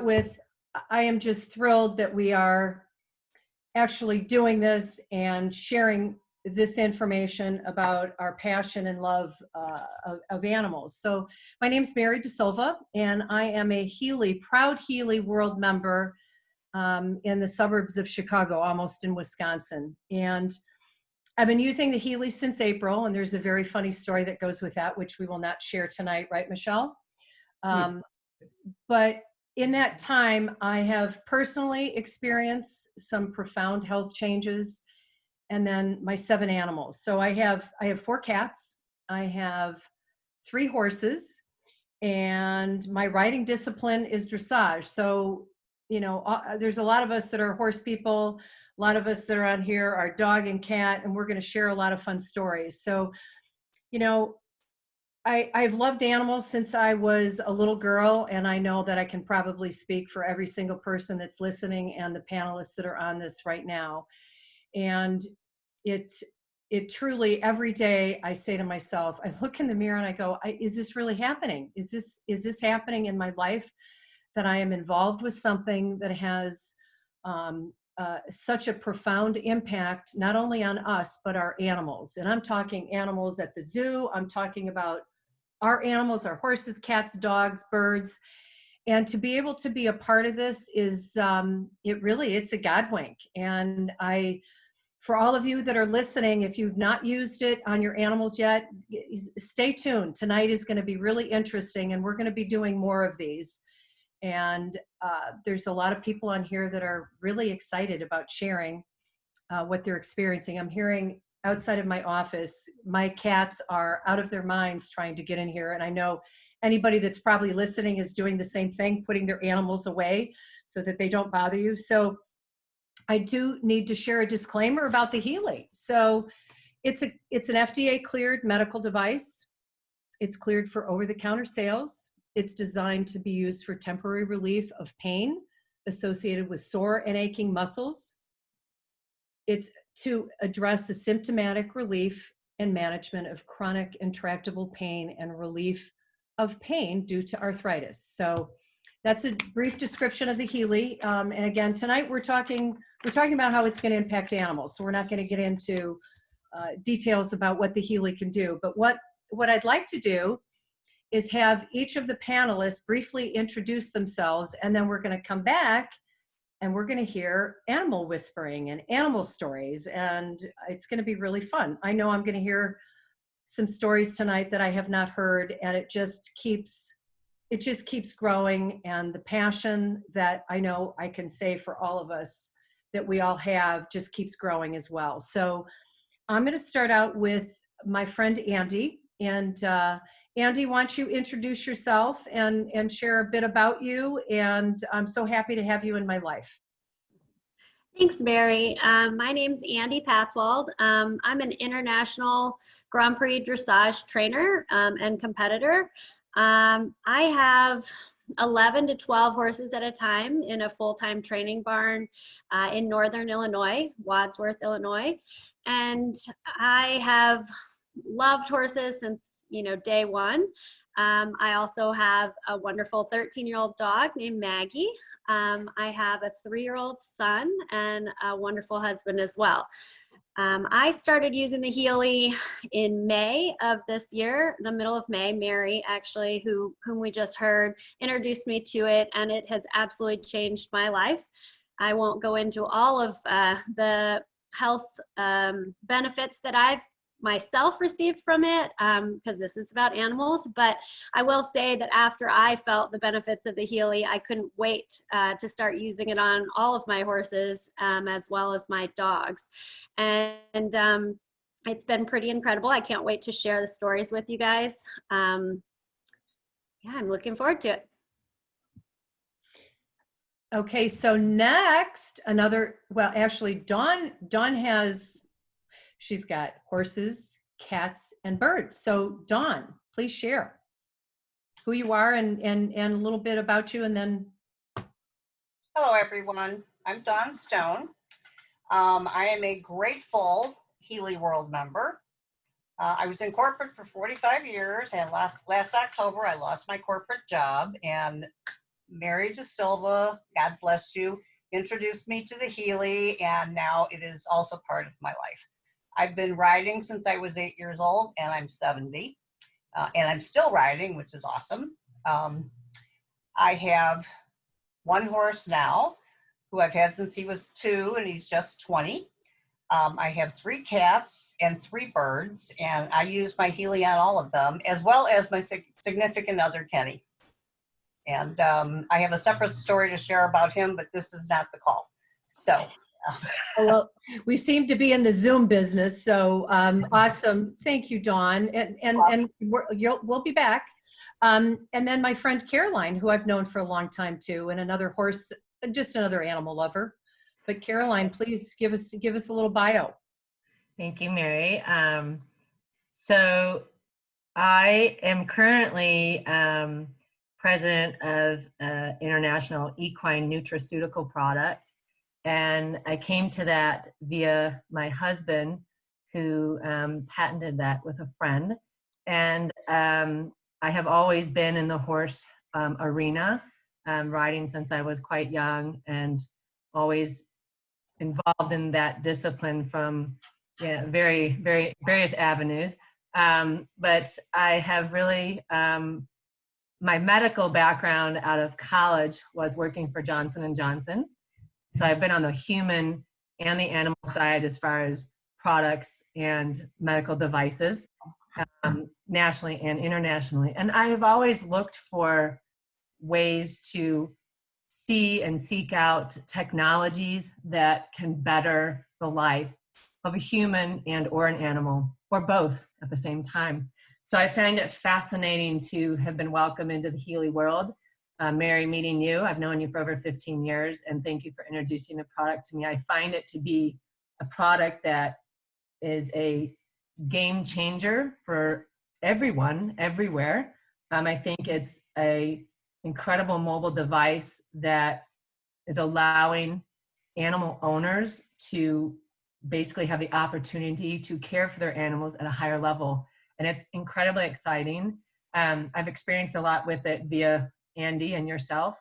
with, I am just thrilled that we are actually doing this and sharing this information about our passion and love of animals. So my name is Mary 𝗙𝗪, and I am a proud 𝗙𝗨 world member in the suburbs of Chicago, almost in Wisconsin. And I've been using the 𝗙𝗨 since April, and there's a very funny story that goes with that, which we will not share tonight, right, Michelle? But in that time, I have personally experienced some profound health changes, and then my 7 animals. So I have 4 cats, I have 3 horses, and my riding discipline is dressage. So, you know, there's a lot of us that are horse people, a lot of us that are on here are dog and cat, and we're going to share a lot of fun stories. So, you know, I've loved animals since I was a little girl, and I know that I can probably speak for every single person that's listening and the panelists that are on this right now. And it truly, every day I say to myself, I look in the mirror and I go, is this really happening? Is this happening in my life, that I am involved with something that has such a profound impact, not only on us, but our animals? And I'm talking animals at the zoo. I'm talking about our animals, our horses, cats, dogs, birds. And to be able to be a part of this is, it's a God wink. And for all of you that are listening, if you've not used it on your animals yet, stay tuned. Tonight is going to be really interesting, and we're going to be doing more of these. And there's a lot of people on here that are really excited about sharing what they're experiencing. I'm hearing outside of my office, my cats are out of their minds trying to get in here. And I know anybody that's probably listening is doing the same thing, putting their animals away so that they don't bother you. So I do need to share a disclaimer about the 𝗙𝗨. So it's an FDA cleared medical device. It's cleared for over-the-counter sales. It's designed to be used for temporary relief of pain associated with sore and aching muscles. It's to address the symptomatic relief and management of chronic intractable pain and relief of pain due to arthritis. So that's a brief description of the 𝗙𝗨. And again, tonight we're talking about how it's going to impact animals. So we're not going to get into details about what the 𝗙𝗨 can do. But what I'd like to do is have each of the panelists briefly introduce themselves, and then we're going to come back and we're going to hear animal whispering and animal stories, and it's going to be really fun. I know I'm going to hear some stories tonight that I have not heard, and it just keeps growing, and the passion that I know I can say for all of us that we all have just keeps growing as well. So I'm going to start out with my friend Andy. And Andy, why don't you introduce yourself and share a bit about you? And I'm so happy to have you in my life. Thanks, Mary. My name's Andy Patzwald. I'm an international Grand Prix dressage trainer and competitor. I have 11 to 12 horses at a time in a full-time training barn in Northern Illinois, Wadsworth, Illinois. And I have loved horses since, day one. I also have a wonderful 13-year-old dog named Maggie. I have a 3-year-old son and a wonderful husband as well. I started using the 𝗙𝗨 in May of this year, the middle of May. Mary, actually, whom we just heard, introduced me to it, and it has absolutely changed my life. I won't go into all of the health benefits that I've myself received from it, because this is about animals, but I will say that after I felt the benefits of the 𝗙𝗨, I couldn't wait to start using it on all of my horses, as well as my dogs. And it's been pretty incredible. I can't wait to share the stories with you guys. Yeah, I'm looking forward to it. Okay, so next, actually, Dawn she's got horses, cats, and birds. So Dawn, please share who you are and a little bit about you, and then. Hello, everyone. I'm Dawn Stone. I am a grateful 𝗙𝗨 World member. I was in corporate for 45 years, and last October I lost my corporate job, and Mary 𝗙𝗘𝗧𝗏, God bless you, introduced me to the Healy, and now it is also part of my life. I've been riding since I was 8 years old, and I'm 70, and I'm still riding, which is awesome. I have one horse now, who I've had since he was 2, and he's just 20. I have 3 cats and 3 birds, and I use my Healy on all of them, as well as my significant other, Kenny. And I have a separate story to share about him, but this is not the call. So. Well, we seem to be in the Zoom business, so awesome. Thank you, Dawn. And we'll be back. And then my friend Caroline, who I've known for a long time too, and another horse, just another animal lover. But Caroline, please give us a little bio. Thank you, Mary. So I am currently president of International Equine Nutraceutical Product. And I came to that via my husband, who patented that with a friend. And I have always been in the horse arena, riding since I was quite young, and always involved in that discipline from various avenues. But I have really, my medical background out of college was working for Johnson & Johnson. So I've been on the human and the animal side as far as products and medical devices, nationally and internationally. And I have always looked for ways to see and seek out technologies that can better the life of a human and or an animal, or both at the same time. So I find it fascinating to have been welcomed into the Healy world. Mary, meeting you, I've known you for over 15 years, and thank you for introducing the product to me. I find it to be a product that is a game changer for everyone, everywhere. I think it's a incredible mobile device that is allowing animal owners to basically have the opportunity to care for their animals at a higher level. And it's incredibly exciting. I've experienced a lot with it via Andy and yourself.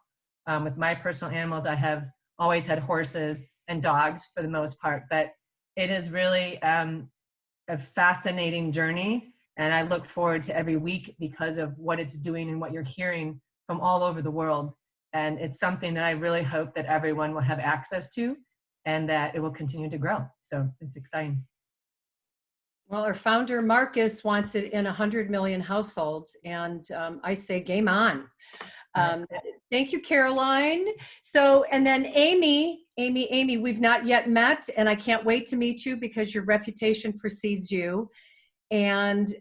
With my personal animals, I have always had horses and dogs for the most part, but it is really a fascinating journey. And I look forward to every week because of what it's doing and what you're hearing from all over the world. And it's something that I really hope that everyone will have access to, and that it will continue to grow. So it's exciting. Well, our founder, Marcus, wants it in 100 million households, and I say game on. Thank you, Caroline. So, and then Amy, we've not yet met, and I can't wait to meet you because your reputation precedes you. And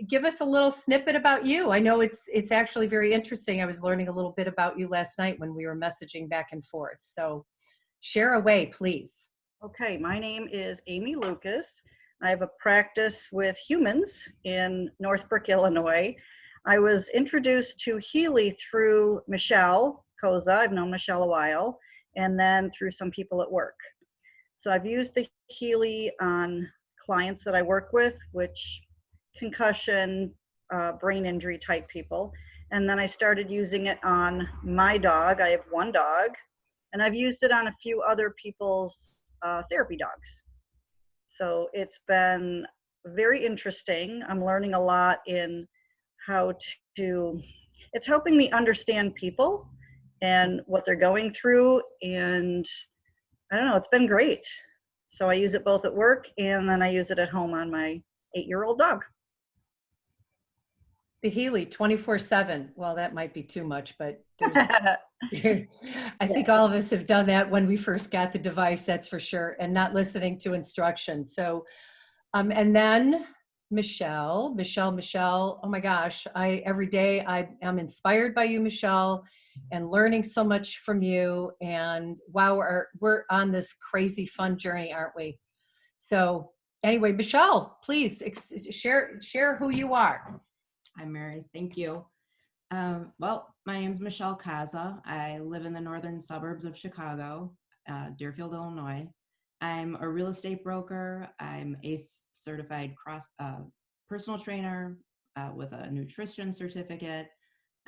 give us a little snippet about you. I know it's actually very interesting. I was learning a little bit about you last night when we were messaging back and forth. So share away, please. Okay, my name is Amy Lucas. I have a practice with humans in Northbrook, Illinois. I was introduced to Healy through 𝗙𝗏𝗘𝗥𝗔𝗣𝗬. I've known Michelle a while, and then through some people at work. So I've used the Healy on clients that I work with, which concussion, brain injury type people. And then I started using it on my dog. I have one dog, and I've used it on a few other people's therapy dogs. So it's been very interesting. I'm learning a lot in how to, it's helping me understand people and what they're going through. And I don't know, it's been great. So I use it both at work, and then I use it at home on my 8-year-old dog. The Healy 24/7. Well, that might be too much, but there's, I think all of us have done that when we first got the device, that's for sure, and not listening to instruction. So, and then Michelle, oh my gosh, every day I am inspired by you, Michelle, and learning so much from you. And wow, we're on this crazy fun journey, aren't we? So anyway, Michelle, please share who you are. Hi, Mary. Thank you. Well, my name is 𝗙𝗏𝗘𝗥𝗔𝗣𝗬. I live in the northern suburbs of Chicago, Deerfield, Illinois. I'm a real estate broker. I'm ACE certified personal trainer with a nutrition certificate.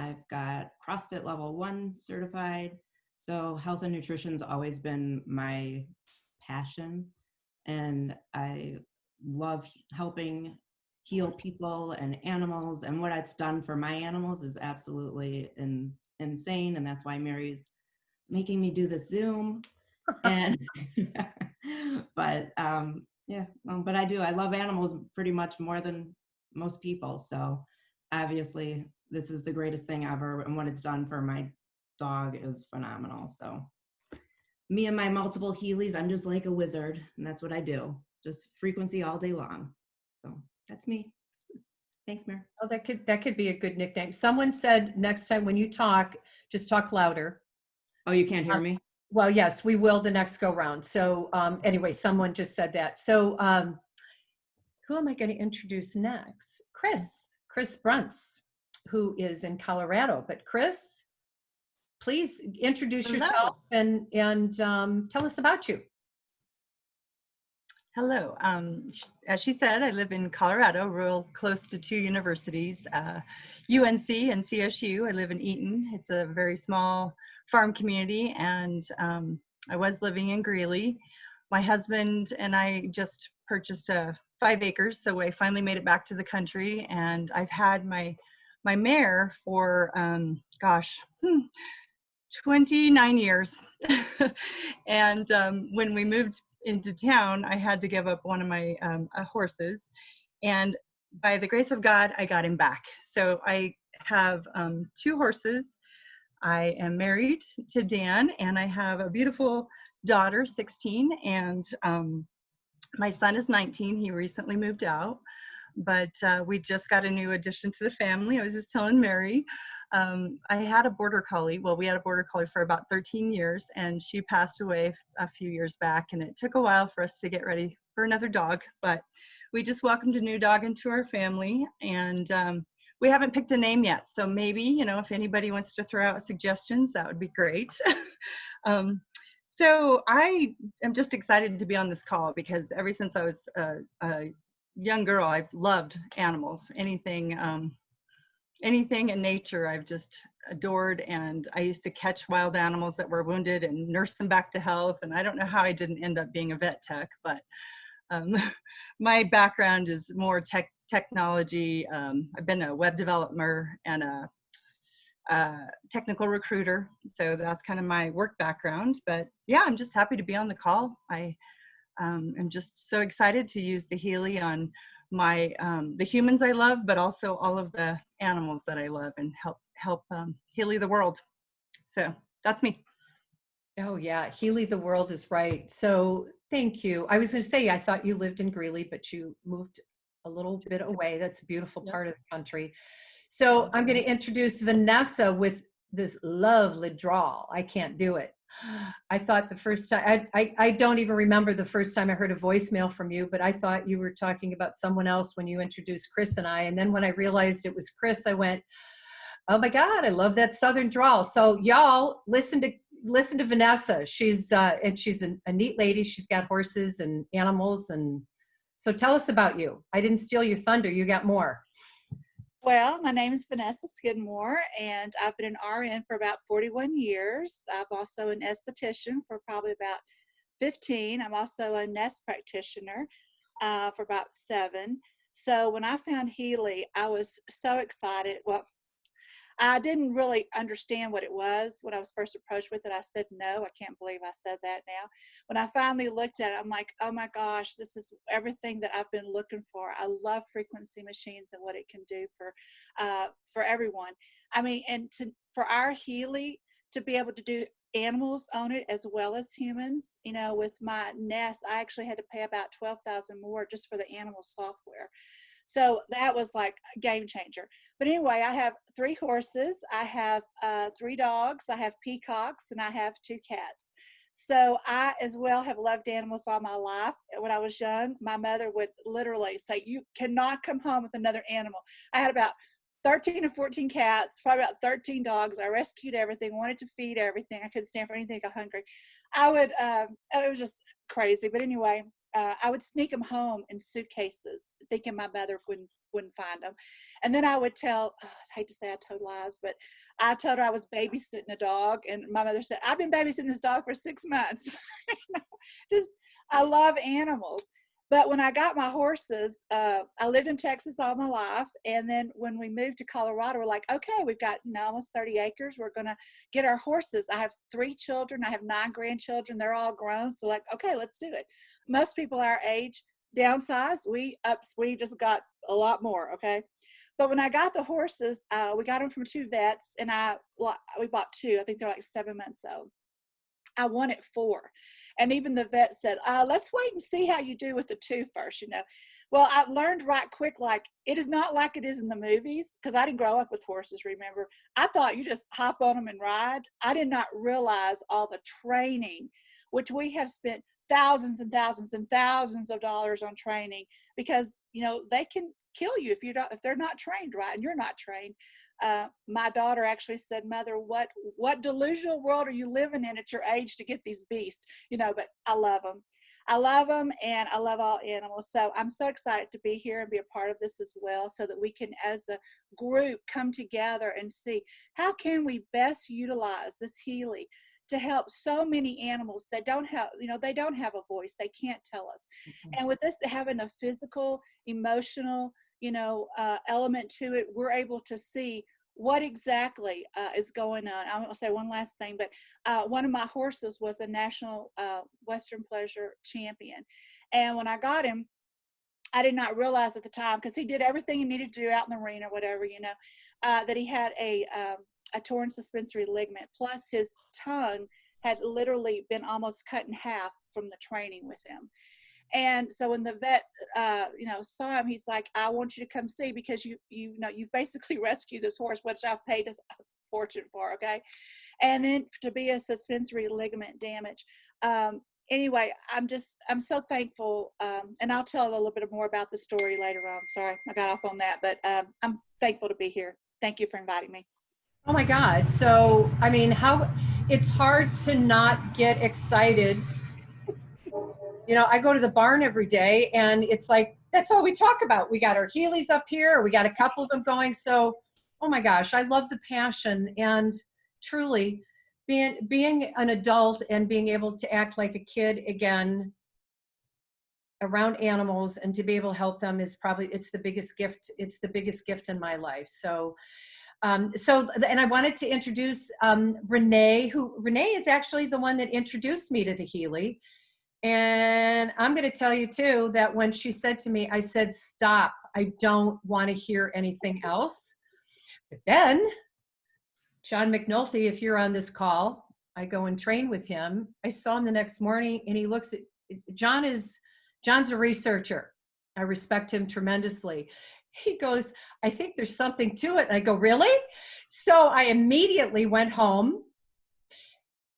I've got CrossFit level 1 certified. So health and nutrition's always been my passion. And I love helping heal people and animals. And what it's done for my animals is absolutely insane. And that's why Mary's making me do the Zoom. And but yeah, but I love animals pretty much more than most people. So obviously this is the greatest thing ever. And what it's done for my dog is phenomenal. So me and my multiple Heelys, I'm just like a wizard, and that's what I do. Just frequency all day long. So that's me. Thanks, Mary. Oh, that could be a good nickname. Someone said next time when you talk, just talk louder. Oh, you can't hear me? Well, yes, we will the next go round. So anyway, someone just said that. So who am I going to introduce next? Chris Bruntz, who is in Colorado. But Chris, please introduce yourself and tell us about you. Hello. As she said, I live in Colorado, real close to 2 universities, UNC and CSU. I live in Eaton. It's a very small farm community, and I was living in Greeley. My husband and I just purchased 5 acres, so I finally made it back to the country, and I've had my mare for, 29 years. And when we moved into town, I had to give up one of my horses, and by the grace of God, I got him back. So I have 2 horses. I am married to Dan, and I have a beautiful daughter, 16, and my son is 19. He recently moved out, but we just got a new addition to the family. I was just telling Mary, I had a border collie. Well, we had a border collie for about 13 years, and she passed away a few years back, and it took a while for us to get ready for another dog, but we just welcomed a new dog into our family, and we haven't picked a name yet. So maybe, you know, if anybody wants to throw out suggestions, that would be great. So I am just excited to be on this call because ever since I was a young girl, I've loved animals. Anything in nature I've just adored, and I used to catch wild animals that were wounded and nurse them back to health. And I don't know how I didn't end up being a vet tech, but my background is more technology. I've been a web developer and a technical recruiter, so that's kind of my work background. But yeah, I'm just happy to be on the call. I am just so excited to use the Healy on my the humans I love, but also all of the animals that I love, and help Healy the world. So that's me. Oh yeah, Healy the world is right. So thank you. I was going to say I thought you lived in Greeley, but you moved a little bit away. That's a beautiful part of the country. So I'm going to introduce Vanessa with this lovely drawl. I can't do it. I thought the first time, I don't even remember the first time I heard a voicemail from you, but I thought you were talking about someone else when you introduced Chris and I. And then when I realized it was Chris, I went, oh my God, I love that Southern drawl. So y'all listen to Vanessa. She's and she's a neat lady. She's got horses and animals. And so tell us about you. I didn't steal your thunder. You got more. Well, my name is Vanessa Skidmore, and I've been an RN for about 41 years. I'm also an esthetician for probably about 15. I'm also a nest practitioner for about 7. So when I found Healy, I was so excited. Well, I didn't really understand what it was when I was first approached with it. I said, no, I can't believe I said that now. When I finally looked at it, I'm like, oh my gosh, this is everything that I've been looking for. I love frequency machines and what it can do for everyone. I mean, and for our Healy to be able to do animals on it as well as humans, you know, with my Nest, I actually had to pay about $12,000 more just for the animal software. So that was like a game changer. But anyway, I have 3 horses, I have 3 dogs, I have peacocks, and I have 2 cats. So I as well have loved animals all my life. When I was young, my mother would literally say, you cannot come home with another animal. I had about 13 or 14 cats, probably about 13 dogs. I rescued everything, wanted to feed everything. I couldn't stand for anything to go hungry. It was just crazy. But anyway, I would sneak them home in suitcases, thinking my mother wouldn't wouldn't find them. And then I would tell, I hate to say I told lies, but I told her I was babysitting a dog, and my mother said, I've been babysitting this dog for 6 months. Just, I love animals. But when I got my horses, I lived in Texas all my life. And then when we moved to Colorado, we're like, okay, we've got almost 30 acres. We're going to get our horses. I have 3 children. I have 9 grandchildren. They're all grown. So like, okay, let's do it. Most people our age downsize. We just got a lot more. Okay. But when I got the horses, we got them from 2 vets, and we bought 2. I think they're like 7 months old. I wanted 4. And even the vet said, let's wait and see how you do with the 2 first, Well, I learned right quick, like, it is not like it is in the movies, because I didn't grow up with horses, remember. I thought you just hop on them and ride. I did not realize all the training, which we have spent thousands and thousands and thousands of dollars on training, because, they can kill you if they're not trained right and you're not trained. My daughter actually said, Mother, what delusional world are you living in at your age to get these beasts? But I love them. I love them, and I love all animals. So I'm so excited to be here and be a part of this as well, so that we can, as a group, come together and see how can we best utilize this Healy to help so many animals that don't have, they don't have a voice. They can't tell us. Mm-hmm. And with this having a physical, emotional, element to it, we're able to see what exactly is going on. I'm going to say one last thing, but one of my horses was a national Western pleasure champion. And when I got him, I did not realize at the time, because he did everything he needed to do out in the arena or whatever, that he had a torn suspensory ligament, plus his tongue had literally been almost cut in half from the training with him. And so when the vet, saw him, he's like, I want you to come see, because you've basically rescued this horse, which I've paid a fortune for. Okay. And then to be a suspensory ligament damage. Anyway, I'm so thankful. And I'll tell a little bit more about the story later on. Sorry, I got off on that, but I'm thankful to be here. Thank you for inviting me. Oh my God. So, it's hard to not get excited. I go to the barn every day, and it's like, that's all we talk about. We got our Heelys up here. We got a couple of them going. So, oh my gosh, I love the passion, and truly being an adult and being able to act like a kid again around animals, and to be able to help them is it's the biggest gift. It's the biggest gift in my life. So, and I wanted to introduce Renee, Renee is actually the one that introduced me to the Healy. And I'm going to tell you too, that when she said to me, I said, stop, I don't want to hear anything else. But then John McNulty, if you're on this call, I go and train with him. I saw him the next morning, and he looks at, John's a researcher. I respect him tremendously. He goes, I think there's something to it. And I go, really? So I immediately went home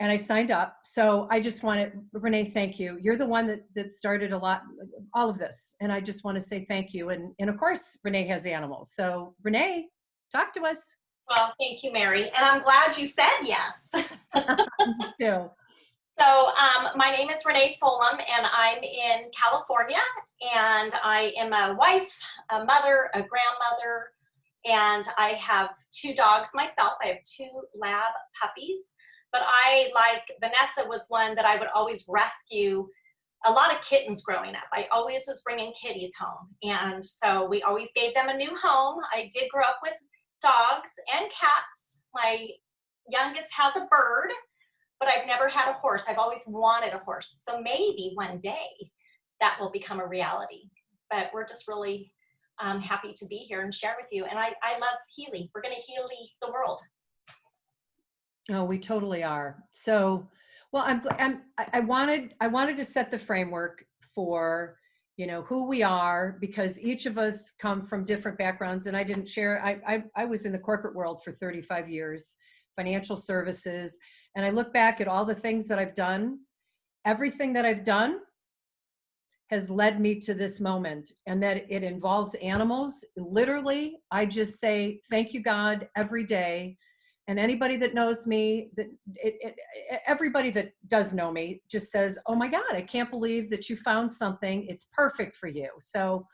and I signed up. So I just wanted, Renee, thank you. You're the one that started all of this. And I just want to say thank you. And of course, Renee has animals. So Renee, talk to us. Well, thank you, Mary. And I'm glad you said yes. Me too. So my name is Renee Solem, and I'm in California, and I am a wife, a mother, a grandmother, and I have 2 dogs myself. I have 2 lab puppies, but I, like Vanessa, was one that I would always rescue a lot of kittens growing up. I always was bringing kitties home, and so we always gave them a new home. I did grow up with dogs and cats. My youngest has a bird, but I've never had a horse. I've always wanted a horse. So maybe one day that will become a reality. But we're just really happy to be here and share with you. And I love Healy. We're going to Healy the world. Oh, we totally are. So, well, I wanted to set the framework for, who we are, because each of us come from different backgrounds. And I didn't share, I was in the corporate world for 35 years, financial services. And I look back at all the things that I've done. Everything that I've done has led me to this moment, and that it involves animals. Literally, I just say, thank you, God, every day. And anybody that knows me, everybody that does know me just says, oh my God, I can't believe that you found something. It's perfect for you. So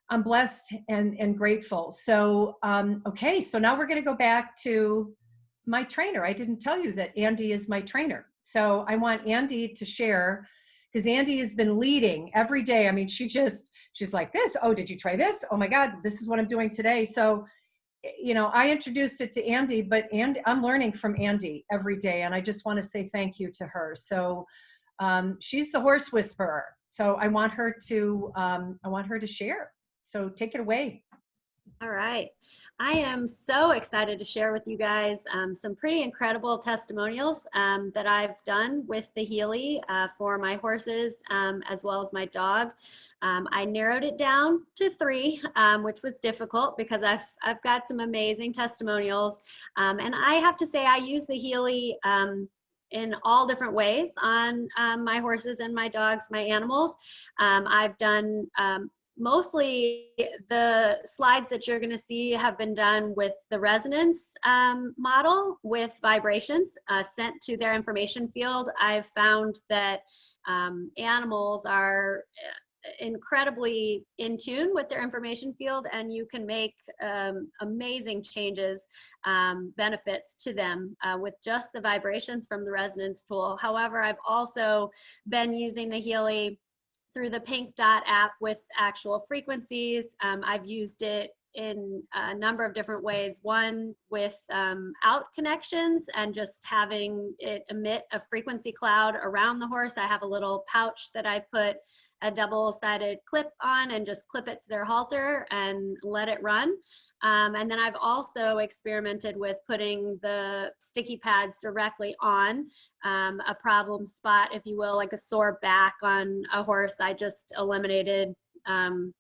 I'm blessed and grateful. So, okay, so now we're going to go back to my trainer. I didn't tell you that Andy is my trainer. So I want Andy to share, because Andy has been leading every day. I mean, she's like this. Oh, did you try this? Oh my God, this is what I'm doing today. So, you know, I introduced it to Andy, but I'm learning from Andy every day. And I just want to say thank you to her. So she's the horse whisperer. So I want her to share. So take it away. All right. I am so excited to share with you guys some pretty incredible testimonials that I've done with the Healy for my horses as well as my dog. I narrowed it down to 3, which was difficult because I've got some amazing testimonials. And I have to say I use the Healy in all different ways on my horses and my dogs, my animals. I've done mostly the slides that you're going to see have been done with the resonance model with vibrations sent to their information field. I've found that animals are incredibly in tune with their information field, and you can make amazing changes, benefits to them with just the vibrations from the resonance tool. However, I've also been using the Healy through the Pink Dot app with actual frequencies. I've used it in a number of different ways. One with out connections and just having it emit a frequency cloud around the horse. I have a little pouch that I put a double-sided clip on and just clip it to their halter and let it run. And then I've also experimented with putting the sticky pads directly on a problem spot, if you will, like a sore back on a horse. I just eliminated pain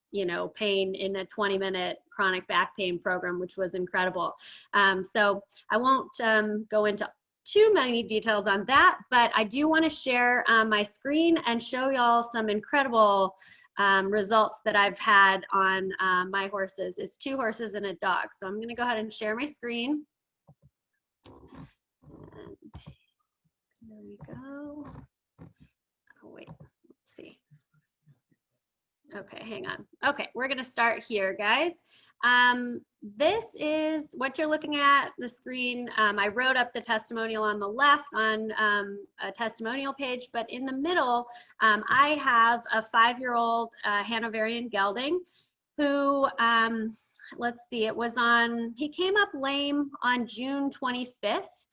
in a 20-minute chronic back pain program, which was incredible. So I won't go into too many details on that, but I do want to share my screen and show y'all some incredible results that I've had on my horses. It's 2 horses and a dog. So I'm going to go ahead and share my screen. And there we go. Oh, wait, let's see. Okay, hang on. Okay, we're going to start here, guys. This is what you're looking at, the screen. I wrote up the testimonial on the left on a testimonial page, but in the middle, I have a 5-year-old Hanoverian gelding who, let's see, he came up lame on June 25th.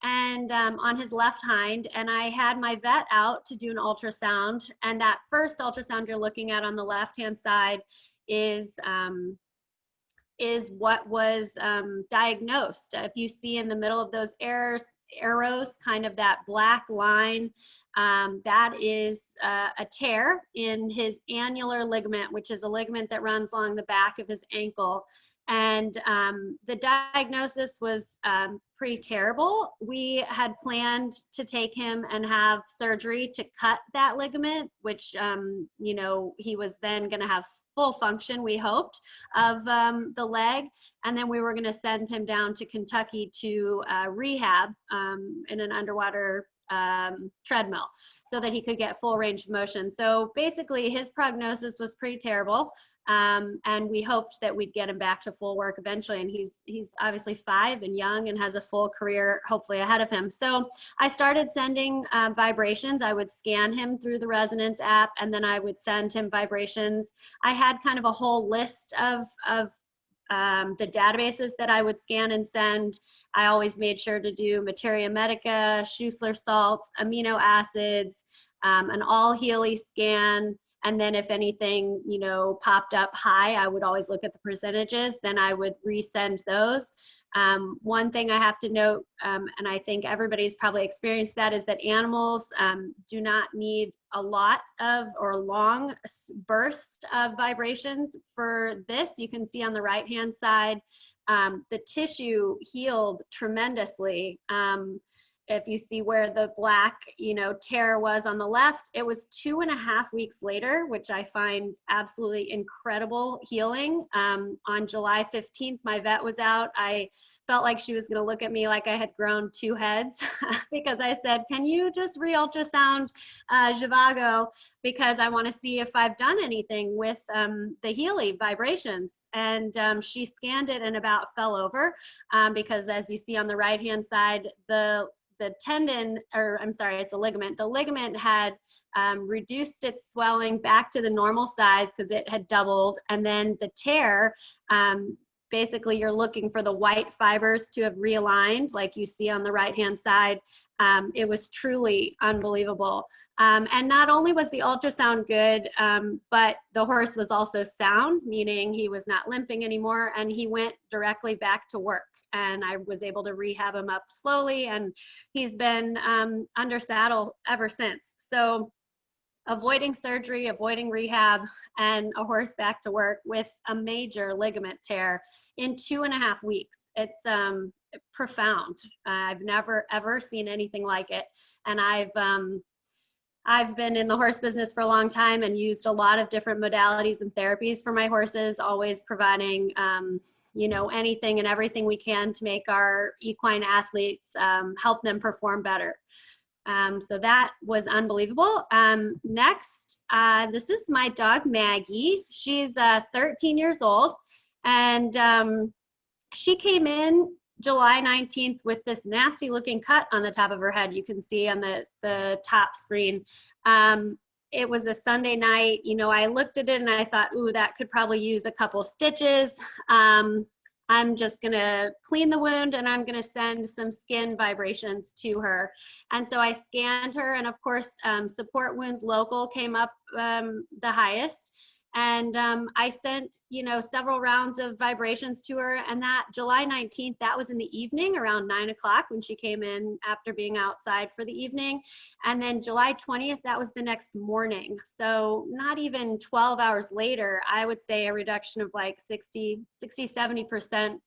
And on his left hind, and I had my vet out to do an ultrasound, and that first ultrasound you're looking at on the left-hand side is what was diagnosed. If you see in the middle of those arrows, kind of that black line, that is a tear in his annular ligament, which is a ligament that runs along the back of his ankle. And the diagnosis was pretty terrible. We had planned to take him and have surgery to cut that ligament, which, he was then going to have full function, we hoped, of the leg. And then we were going to send him down to Kentucky to rehab in an underwater treadmill so that he could get full range of motion. So basically his prognosis was pretty terrible. And we hoped that we'd get him back to full work eventually. And he's obviously 5 and young and has a full career hopefully ahead of him. So I started sending vibrations. I would scan him through the Resonance app, and then I would send him vibrations. I had kind of a whole list of the databases that I would scan and send. I always made sure to do Materia Medica, Schussler salts, amino acids, an all Healy scan. And then if anything, popped up high, I would always look at the percentages. Then I would resend those. One thing I have to note, and I think everybody's probably experienced that, is that animals do not need a lot of or long burst of vibrations for this. You can see on the right-hand side, the tissue healed tremendously. if you see where the black, tear was on the left, it was 2.5 weeks later, which I find absolutely incredible healing. On July 15th, my vet was out. I felt like she was going to look at me like I had grown 2 heads because I said, can you just re-ultrasound 𝗙𝗥𝗘𝗤𝗧𝗛𝗏, because I want to see if I've done anything with the Healy vibrations. And she scanned it and about fell over because, as you see on the right-hand side, the tendon, or I'm sorry, it's a ligament. The ligament had reduced its swelling back to the normal size because it had doubled. And then the tear, basically you're looking for the white fibers to have realigned like you see on the right-hand side. It was truly unbelievable. And not only was the ultrasound good, but the horse was also sound, meaning he was not limping anymore, and he went directly back to work. And I was able to rehab him up slowly, and he's been under saddle ever since. So avoiding surgery, avoiding rehab, and a horse back to work with a major ligament tear in 2.5 weeks. It's profound. I've never ever seen anything like it. And I've been in the horse business for a long time and used a lot of different modalities and therapies for my horses, always providing anything and everything we can to make our equine athletes help them perform better. So that was unbelievable. Next, this is my dog, Maggie. She's 13 years old, and she came in July 19th with this nasty looking cut on the top of her head. You can see on the top screen. It was a Sunday night. I looked at it and I thought, ooh, that could probably use a couple stitches. I'm just gonna clean the wound and I'm gonna send some skin vibrations to her. And so I scanned her, and of course, support wounds local came up the highest. And I sent, several rounds of vibrations to her. And that July 19th, that was in the evening around 9 o'clock when she came in after being outside for the evening. And then July 20th, that was the next morning. So not even 12 hours later, I would say a reduction of like 60-70%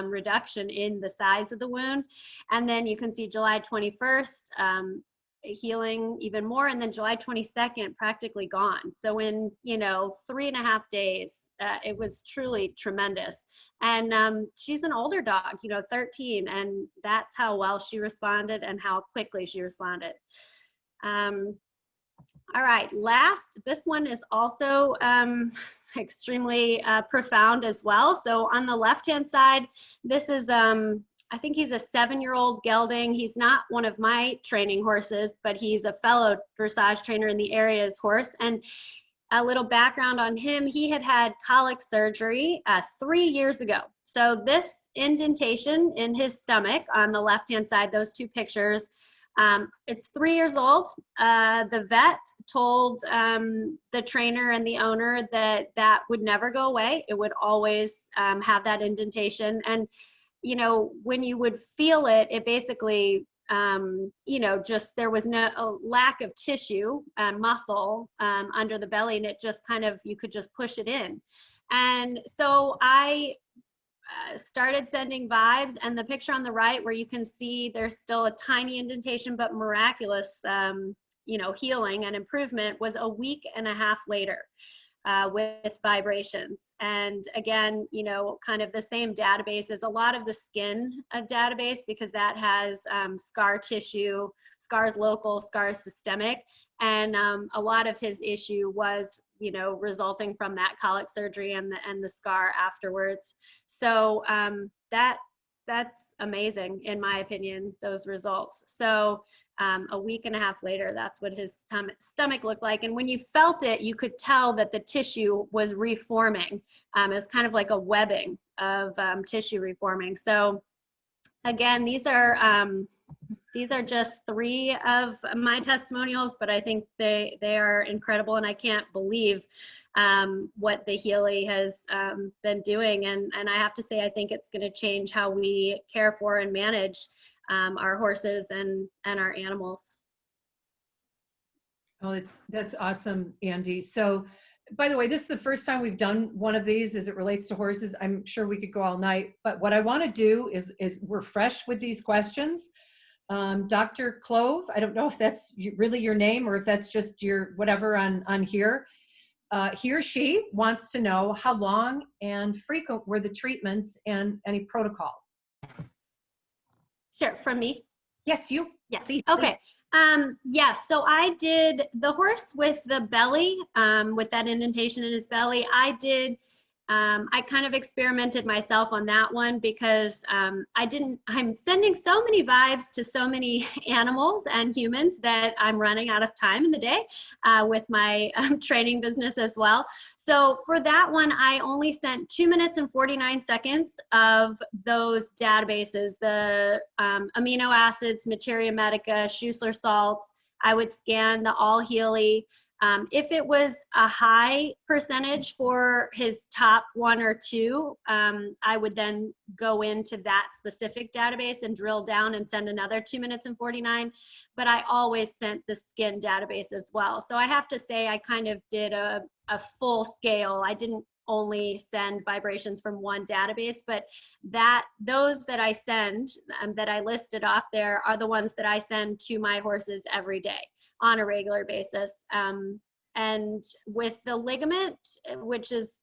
reduction in the size of the wound. And then you can see July 21st, healing even more, and then July 22nd practically gone. So in 3.5 days, it was truly tremendous. And she's an older dog, 13, and that's how well she responded and how quickly she responded. All right, last, this one is also extremely profound as well. So on the left-hand side, this is I think he's a 7-year-old gelding. He's not one of my training horses, but he's a fellow dressage trainer in the area's horse. And a little background on him, he had colic surgery 3 years ago. So this indentation in his stomach on the left-hand side, those 2 pictures, it's 3 years old. The vet told the trainer and the owner that would never go away. It would always have that indentation. And when you would feel it, it basically, just there was a lack of tissue and muscle under the belly, and it just you could just push it in. And so I started sending vibes, and the picture on the right where you can see there's still a tiny indentation, but miraculous, healing and improvement was a 1.5 weeks later. With vibrations. And again, kind of the same database as a lot of the skin database, because that has scar tissue, scars local, scars systemic. And a lot of his issue was, resulting from that colic surgery and the scar afterwards. So that's amazing, in my opinion, those results. So a 1.5 weeks later, that's what his stomach looked like. And when you felt it, you could tell that the tissue was reforming. It's kind of like a webbing of tissue reforming. So again, these are just 3 of my testimonials, but I think they are incredible, and I can't believe what the Healy has been doing. And I have to say, I think it's going to change how we care for and manage our horses and our animals. Oh, that's awesome, Andy. So, by the way, this is the first time we've done one of these as it relates to horses. I'm sure we could go all night, but what I want to do is we're fresh with these questions. Dr. Clove, I don't know if that's really your name or if that's just your whatever on here. He or she wants to know how long and frequent were the treatments and any protocol. Sure, from me. Yes, you. Yeah. Please, Okay. Yes. So I did the horse with the belly, with that indentation in his belly. I kind of experimented myself on that one because I'm sending so many vibes to so many animals and humans that I'm running out of time in the day with my training business as well. So for that one, I only sent 2 minutes and 49 seconds of those databases, the amino acids, materia medica, Schussler salts. I would scan the all Healy. If it was a high percentage for his top 1 or 2, I would then go into that specific database and drill down and send another 2 minutes and 49. But I always sent the skin database as well. So I have to say I kind of did a full scale. I didn't only send vibrations from one database, but those that I send, that I listed off there, are the ones that I send to my horses every day on a regular basis. And with the ligament, which is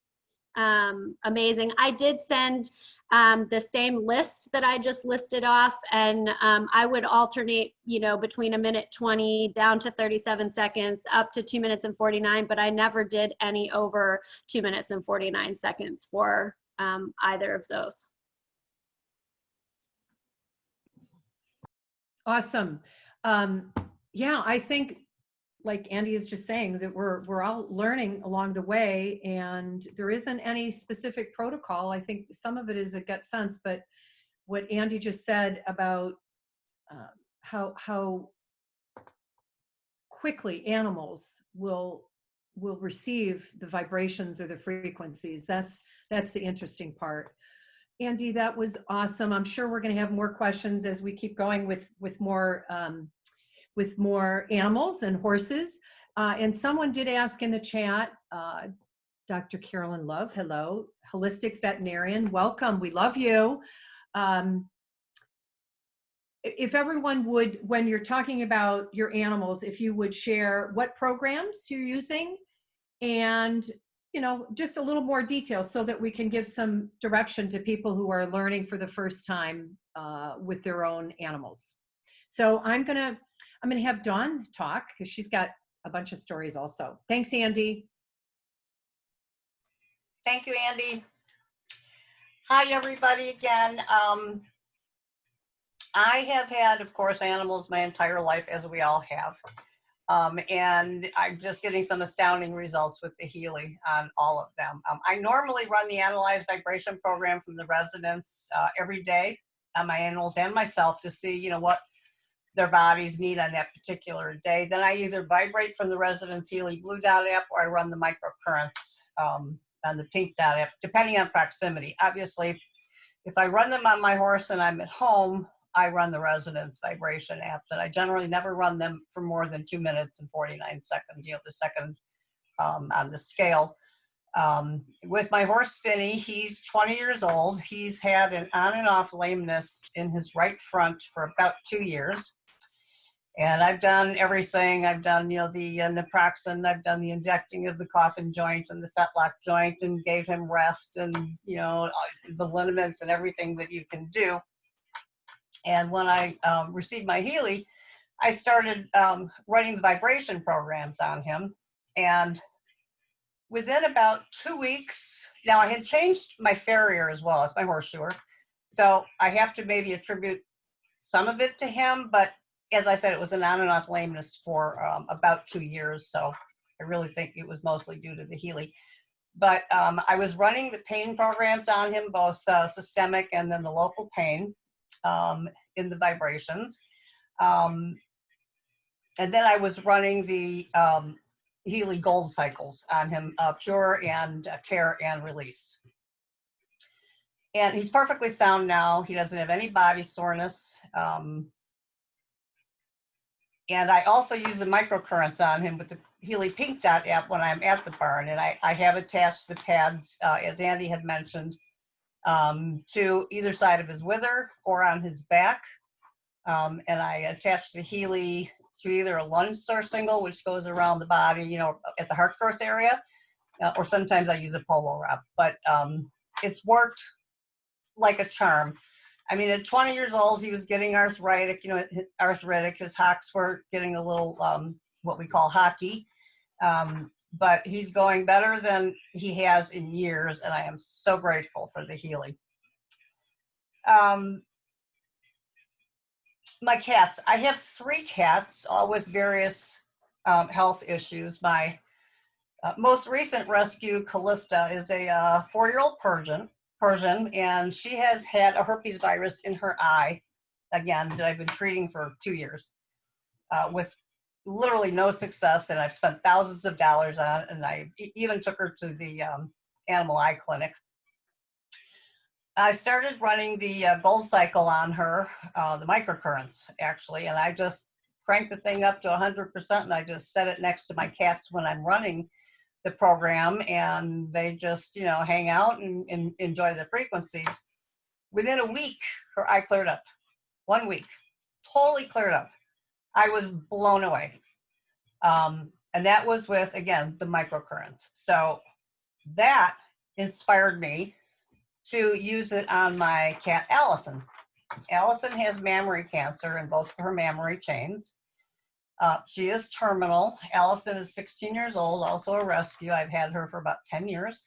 amazing, I did send the same list that I just listed off, and I would alternate, between 1:20 down to 37 seconds up to 2 minutes and 49, but I never did any over 2 minutes and 49 seconds for either of those. Awesome. Yeah, I think, like Andy is just saying, that we're all learning along the way, and there isn't any specific protocol. I think some of it is a gut sense, but what Andy just said about how quickly animals will receive the vibrations or the frequencies, that's the interesting part. Andy, that was awesome. I'm sure we're going to have more questions as we keep going with more animals and horses. And someone did ask in the chat, Dr. Carolyn Love, hello, holistic veterinarian, welcome, we love you. If everyone would, when you're talking about your animals, if you would share what programs you're using and just a little more detail so that we can give some direction to people who are learning for the first time with their own animals. So I'm gonna have Dawn talk because she's got a bunch of stories also. Thanks, Andy. Thank you, Andy. Hi, everybody again. I have had, of course, animals my entire life, as we all have. And I'm just getting some astounding results with the Healy on all of them. I normally run the Analyze Vibration program from the residents every day on my animals and myself to see, what their bodies need on that particular day. Then I either vibrate from the residents' Healy Blue Dot app or I run the microcurrents on the Pink Dot app, depending on proximity. Obviously, if I run them on my horse and I'm at home, I run the residence vibration app, and I generally never run them for more than 2 minutes and 49 seconds, the second on the scale. With my horse Finny, he's 20 years old. He's had an on and off lameness in his right front for about 2 years. And I've done everything. I've done, the naproxen, I've done the injecting of the coffin joint and the fetlock joint and gave him rest and, the liniments and everything that you can do. And when I received my Healy, I started running the vibration programs on him. And within about 2 weeks, now I had changed my farrier as well as my horseshoer. So I have to maybe attribute some of it to him. But as I said, it was an on and off lameness for about 2 years. So I really think it was mostly due to the Healy. But I was running the pain programs on him, both systemic and then the local pain. In the vibrations. And then I was running the Healy Gold cycles on him, pure and care and release. And he's perfectly sound now. He doesn't have any body soreness. And I also use the microcurrents on him with the Healy Pink Dot app when I'm at the barn. And I have attached the pads, as Andy had mentioned, to either side of his wither or on his back. And I attach the Healy to either a lunge source single, which goes around the body, you know, at the heart growth area, or sometimes I use a polo wrap. But it's worked like a charm. I mean, at 20 years old, he was getting arthritic, you know, his hocks were getting a little, what we call hockey. But he's going better than he has in years, and I am so grateful for the Healy. My cats, I have 3 cats, all with various health issues. My most recent rescue, Callista, is a 4-year-old Persian, and she has had a herpes virus in her eye, again, that I've been treating for 2 years with literally no success, and I've spent thousands of dollars on it, and I even took her to the animal eye clinic. I started running the Gold Cycle on her, the microcurrents, actually, and I just cranked the thing up to 100%, and I just set it next to my cats when I'm running the program, and they just, you know, hang out and enjoy the frequencies. Within a week, her eye cleared up. 1 week, totally cleared up. I was blown away. And that was with, again, the microcurrents. So that inspired me to use it on my cat, Allison. Allison has mammary cancer in both of her mammary chains. She is terminal. Allison is 16 years old, also a rescue. I've had her for about 10 years.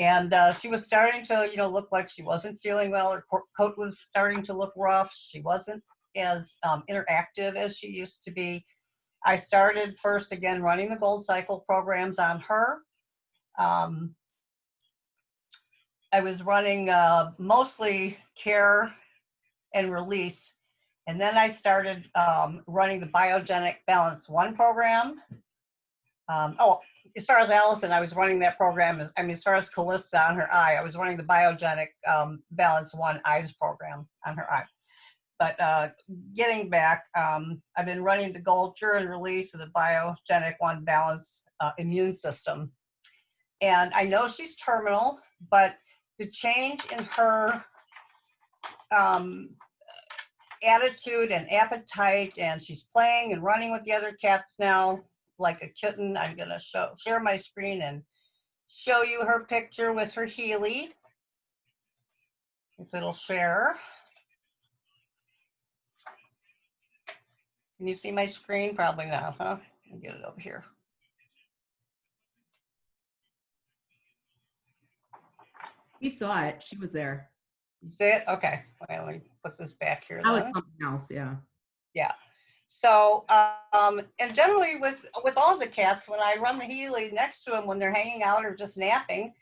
And she was starting to, you know, look like she wasn't feeling well. Her coat was starting to look rough. She wasn't as interactive as she used to be. I started first, again, running the Gold Cycle programs on her. I was running mostly care and release. And then I started running the Biogenic Balance 1 program. As far as Allison, I was running that program. As far as Callista on her eye, I was running the Biogenic Balance 1 Eyes program on her eye. But getting back, I've been running the Gold Cure and Release of the Biogenic 1 Balanced Immune System. And I know she's terminal, but the change in her attitude and appetite, and she's playing and running with the other cats now like a kitten. I'm going to share my screen and show you her picture with her Healy, if it'll share. Can you see my screen? Probably not, huh? Let me get it over here. We saw it. She was there. You see it? Okay. Well, let me put this back here. Now Then. it's something else, yeah. Yeah. So, and generally with all the cats, when I run the Healy next to them when they're hanging out or just napping,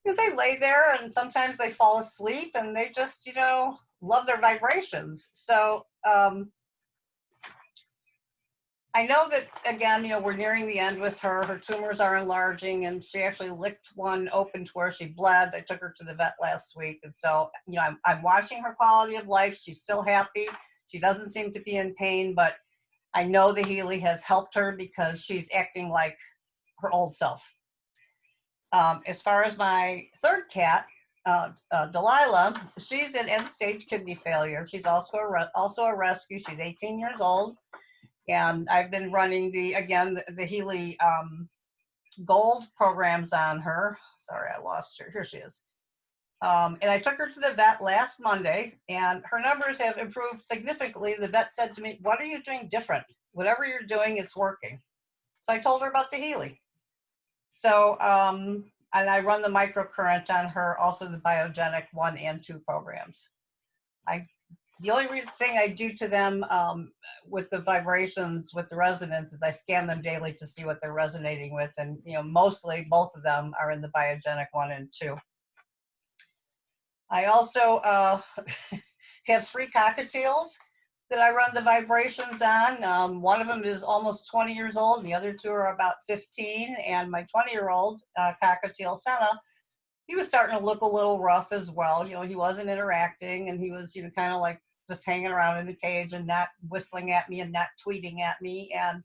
you know, they lay there and sometimes they fall asleep and they just, you know, love their vibrations. So, I know that, again, you know, we're nearing the end with her. Her tumors are enlarging, and she actually licked one open to where she bled. I took her to the vet last week. And so, you know, I'm watching her quality of life. She's still happy. She doesn't seem to be in pain, but I know the Healy has helped her because she's acting like her old self. As far as my third cat, Delilah, she's in end-stage kidney failure. She's also a rescue. She's 18 years old. And I've been running the Healy Gold programs on her. Sorry, I lost her. Here she is. And I took her to the vet last Monday, and her numbers have improved significantly. The vet said to me, "What are you doing different? Whatever you're doing, it's working." So I told her about the Healy. So, and I run the microcurrent on her, also the Biogenic 1 and 2 programs. The only thing I do to them with the vibrations, with the resonance, is I scan them daily to see what they're resonating with. And, you know, mostly both of them are in the Biogenic 1 and 2. I also have 3 cockatiels that I run the vibrations on. One of them is almost 20 years old, and the other 2 are about 15. And my 20-year-old cockatiel, Senna, he was starting to look a little rough as well. You know, he wasn't interacting, and he was, you know, kind of like just hanging around in the cage and not whistling at me and not tweeting at me. And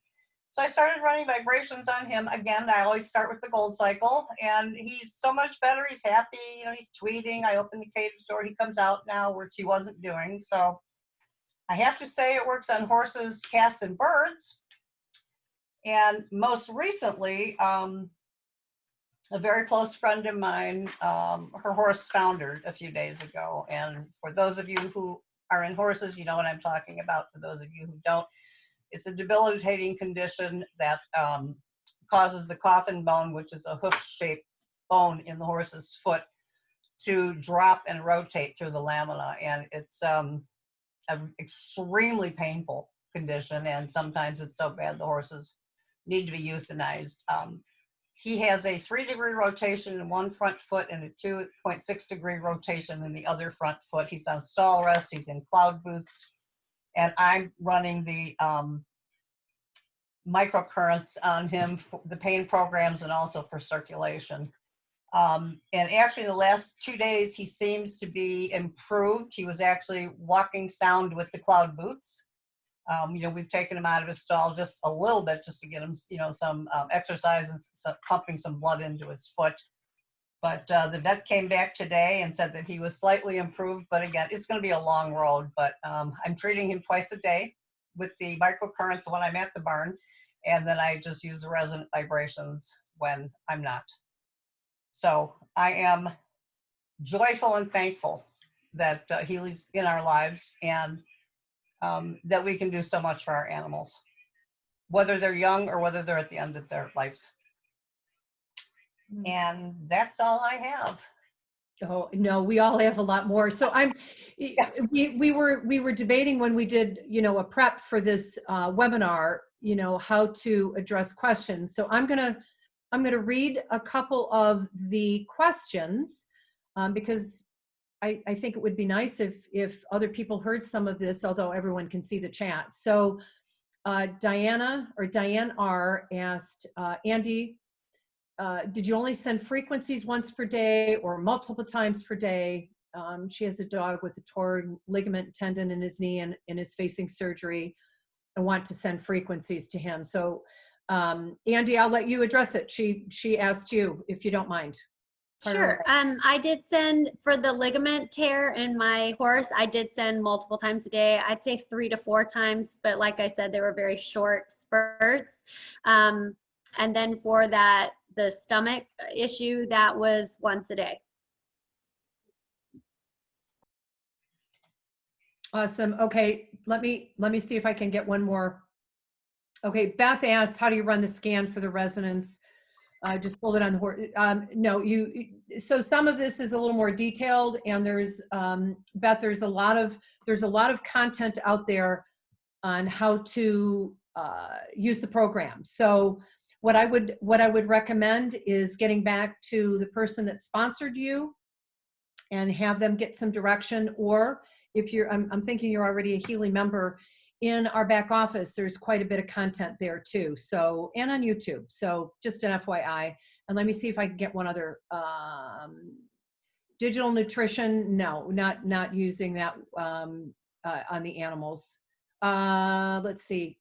so I started running vibrations on him. Again, I always start with the Gold Cycle, and he's so much better. He's happy. You know, he's tweeting. I open the cage door. He comes out now, which he wasn't doing. So I have to say it works on horses, cats, and birds. And most recently, a very close friend of mine, her horse foundered a few days ago. And for those of you who are in horses, you know what I'm talking about. For those of you who don't, it's a debilitating condition that causes the coffin bone, which is a hoof-shaped bone in the horse's foot, to drop and rotate through the lamina. And it's an extremely painful condition. And sometimes it's so bad the horses need to be euthanized. He has a 3-degree rotation in one front foot and a 2.6-degree rotation in the other front foot. He's on stall rest, he's in cloud boots, and I'm running the microcurrents on him, for the pain programs, and also for circulation. And actually the last 2 days, he seems to be improved. He was actually walking sound with the cloud boots. You know, we've taken him out of his stall just a little bit just to get him, you know, some exercise and some, pumping some blood into his foot. But the vet came back today and said that he was slightly improved. But again, it's going to be a long road. But I'm treating him twice a day with the microcurrents when I'm at the barn. And then I just use the resonant vibrations when I'm not. So I am joyful and thankful that Healy's in our lives, and that we can do so much for our animals, whether they're young or whether they're at the end of their lives. And that's all I have. Oh, no, we all have a lot more. So we were debating when we did, you know, a prep for this webinar, you know, how to address questions. So I'm going to read a couple of the questions because I think it would be nice if other people heard some of this, although everyone can see the chat. So Diane R asked, Andy, did you only send frequencies once per day or multiple times per day? She has a dog with a torn ligament tendon in his knee and is facing surgery. I want to send frequencies to him. So Andy, I'll let you address it. She asked you, if you don't mind. Sure. I did send for the ligament tear in my horse. I did send multiple times a day. I'd say 3 to 4 times, but like I said, they were very short spurts. And then for the stomach issue, that was once a day. Awesome. Okay, let me see if I can get one more. Okay, Beth asked, how do you run the scan for the resonance? Just hold it on the horse. No, so some of this is a little more detailed, and there's Beth, there's a lot of content out there on how to use the program. So what I would recommend is getting back to the person that sponsored you and have them get some direction, or if you're, I'm thinking you're already a Healy member, in our back office, there's quite a bit of content there too. So, and on YouTube. So just an FYI. And let me see if I can get one other, digital nutrition. No, not using that on the animals. Let's see.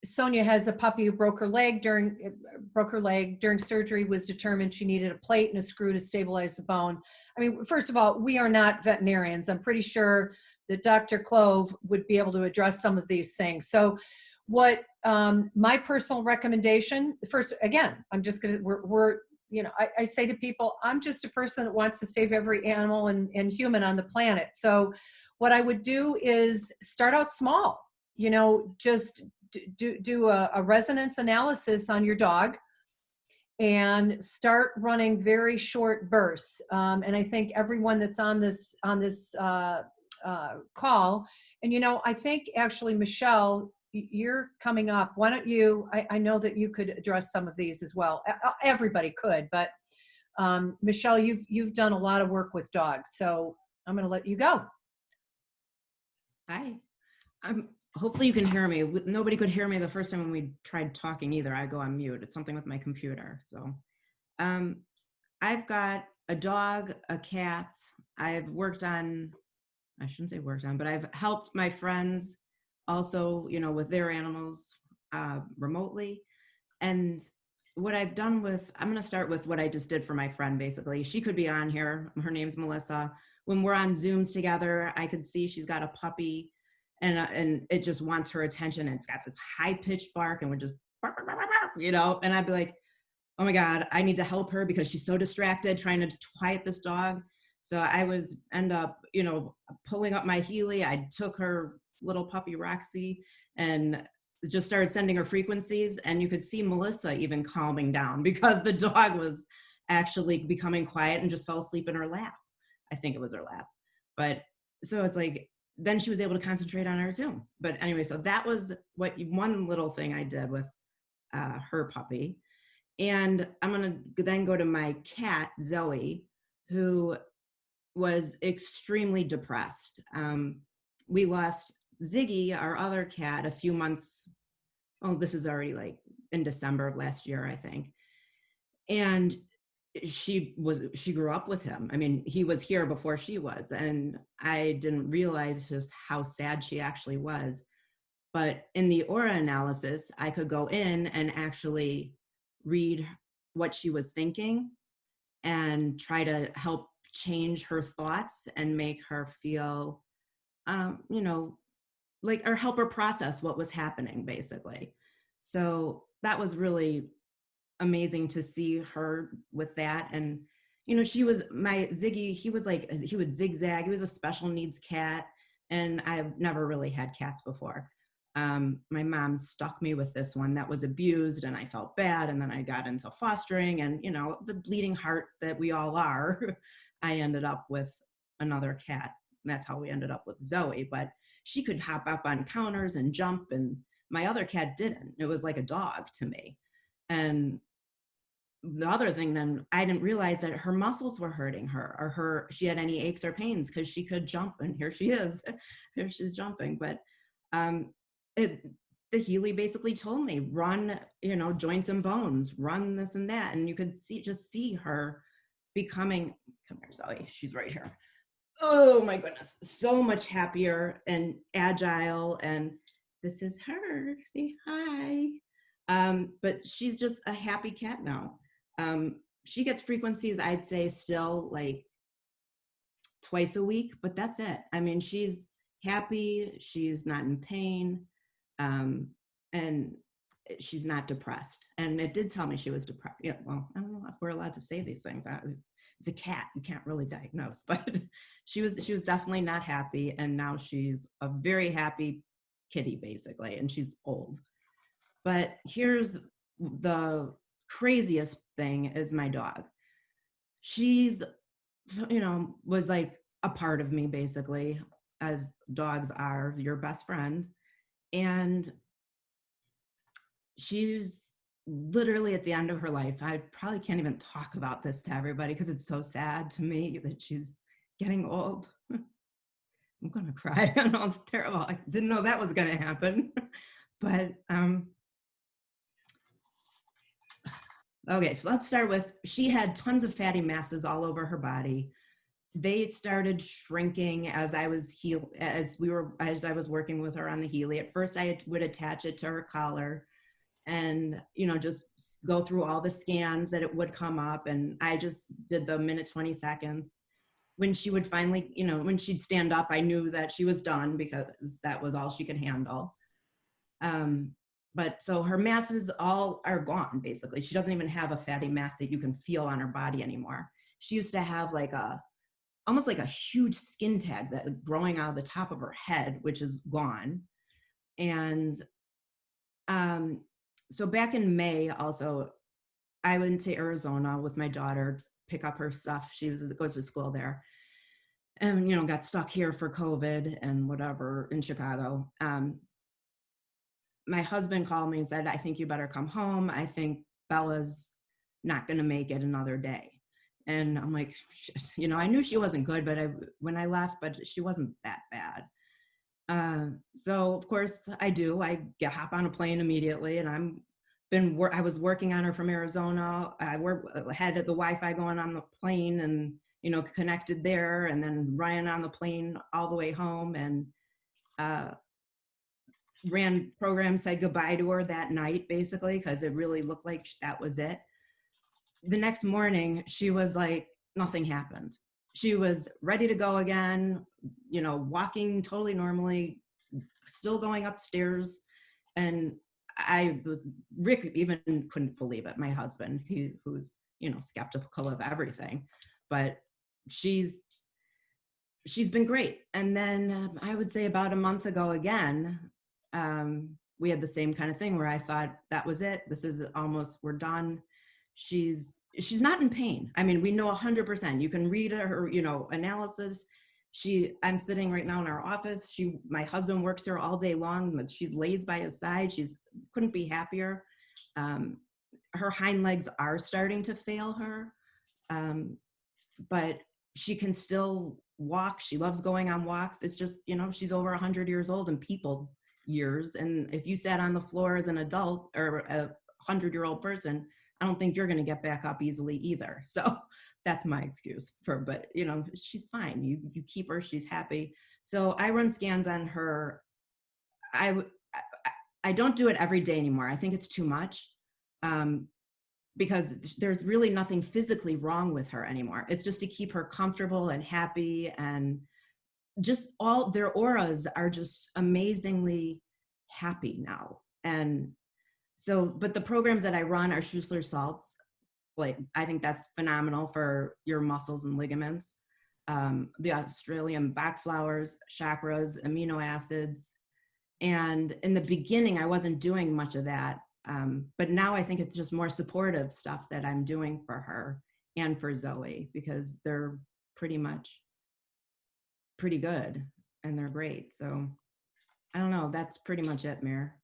Sonia has a puppy who broke her leg during surgery. Was determined she needed a plate and a screw to stabilize the bone. I mean, first of all, we are not veterinarians. I'm pretty sure that Dr. Clove would be able to address some of these things. So what my personal recommendation, first, again, I'm just gonna, you know, I say to people, I'm just a person that wants to save every animal and human on the planet. So what I would do is start out small, you know, just do a resonance analysis on your dog and start running very short bursts. And I think everyone that's on this call, and you know, I think actually Michelle, you're coming up. Why don't you, I know that you could address some of these as well. Everybody could, but Michelle, you've done a lot of work with dogs, so I'm going to let you go. Hi. Hopefully you can hear me. Nobody could hear me the first time when we tried talking either. I go on mute. It's something with my computer. So I've got a dog, a cat. I've worked on, I shouldn't say worked on, but I've helped my friends also, you know, with their animals remotely. And what I've done with, I'm going to start with what I just did for my friend, basically. She could be on here. Her name's Melissa. when we're on Zooms together, I could see she's got a puppy and it just wants her attention. And it's got this high pitched bark and we're just, you know, and I'd be like, oh my God, I need to help her because she's so distracted trying to quiet this dog. So I end up, you know, pulling up my Healy. I took her little puppy Roxy and just started sending her frequencies, and you could see Melissa even calming down because the dog was actually becoming quiet and just fell asleep in her lap. I think it was her lap. But so it's like, then she was able to concentrate on our Zoom. But anyway, so that was one little thing I did with her puppy. And I'm gonna then go to my cat, Zoe, who was extremely depressed. We lost Ziggy, our other cat, a few months, oh, this is already like in December of last year, I think. And she grew up with him. I mean, he was here before she was, and I didn't realize just how sad she actually was. But in the aura analysis, I could go in and actually read what she was thinking and try to help change her thoughts and make her feel, you know, like, or help her process what was happening, basically. So that was really amazing to see her with that. And, you know, my Ziggy, he would zigzag. He was a special needs cat. And I've never really had cats before. My mom stuck me with this one that was abused, and I felt bad. And then I got into fostering, and, you know, the bleeding heart that we all are, I ended up with another cat. And that's how we ended up with Zoe. But she could hop up on counters and jump, and my other cat didn't. It was like a dog to me. And the other thing, then, I didn't realize that her muscles were hurting her, or she had any aches or pains, because she could jump, and here she is. Here she's jumping. But the Healy basically told me, run, you know, joints and bones, run this and that. And you could see her becoming, come here, Zoe, she's right here. Oh my goodness, so much happier and agile. And this is her, say hi. But she's just a happy cat now. She gets frequencies, I'd say, still like twice a week, but that's it. I mean, she's happy, she's not in pain, and she's not depressed. And it did tell me she was depressed. Yeah, well, I don't know if we're allowed to say these things. It's a cat, you can't really diagnose, but she was definitely not happy. And now she's a very happy kitty, basically, and she's old. But here's the craziest thing is my dog. She's, you know, was like a part of me, basically, as dogs are your best friend. And she's literally at the end of her life. I probably can't even talk about this to everybody because it's so sad to me that she's getting old. I'm gonna cry. I know, it's terrible. I didn't know that was gonna happen. But okay, so let's start with, she had tons of fatty masses all over her body. They started shrinking as I was working with her on the Healy. At first, I would attach it to her collar, and, you know, just go through all the scans that it would come up. And I just did the minute 20 seconds. When she would finally, you know, when she'd stand up, I knew that she was done because that was all she could handle. But so her masses all are gone, basically. She doesn't even have a fatty mass that you can feel on her body anymore. She used to have like almost like a huge skin tag that growing out of the top of her head, which is gone. And so back in May, also, I went to Arizona with my daughter, pick up her stuff. She goes to school there, and, you know, got stuck here for COVID and whatever in Chicago. My husband called me and said, I think you better come home. I think Bella's not going to make it another day. And I'm like, shit. You know, I knew she wasn't good, but when I left, but she wasn't that bad. So of course I hop on a plane immediately, and I was working on her from Arizona. I had the Wi-Fi going on the plane, and, you know, connected there, and then ran on the plane all the way home, and ran programs, said goodbye to her that night, basically, because it really looked like that was it. The next morning, she was like, nothing happened. she was ready to go again, you know, walking totally normally, still going upstairs. And Rick even couldn't believe it, my husband, who's, you know, skeptical of everything, but she's been great. And then I would say about a month ago again, we had the same kind of thing where I thought that was it. This is almost, we're done. She's not in pain. I mean, we know 100%. You can read her, you know, analysis. I'm sitting right now in our office. My husband works here all day long, but she lays by his side. Couldn't be happier. Her hind legs are starting to fail her, but she can still walk. She loves going on walks. It's just, you know, she's over 100 years old in people years. And if you sat on the floor as an adult or a 100-year-old person, I don't think you're going to get back up easily either. So that's my excuse but you know, she's fine. You keep her, she's happy. So I run scans on her. I don't do it every day anymore. I think it's too much. Because there's really nothing physically wrong with her anymore. It's just to keep her comfortable and happy, and just all their auras are just amazingly happy now. And so, but the programs that I run are Schussler salts. Like, I think that's phenomenal for your muscles and ligaments. The Australian Bach flowers, chakras, amino acids. And in the beginning, I wasn't doing much of that. But now I think it's just more supportive stuff that I'm doing for her and for Zoe, because they're pretty good and they're great. So I don't know, that's pretty much it, Mir.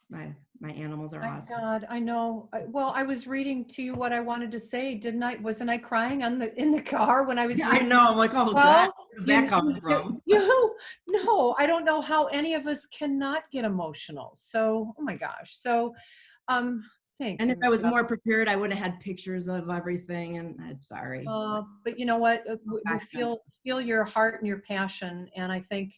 My animals are awesome. God, I know. Well, I was reading to you what I wanted to say, didn't I? Wasn't I crying in the car when I was reading? I know. I'm like, oh, God, where's that coming from? No, I don't know how any of us cannot get emotional. So, oh my gosh. So, thank you. And if I was more prepared, I would have had pictures of everything. And I'm sorry. But you know what? We feel your heart and your passion, and I think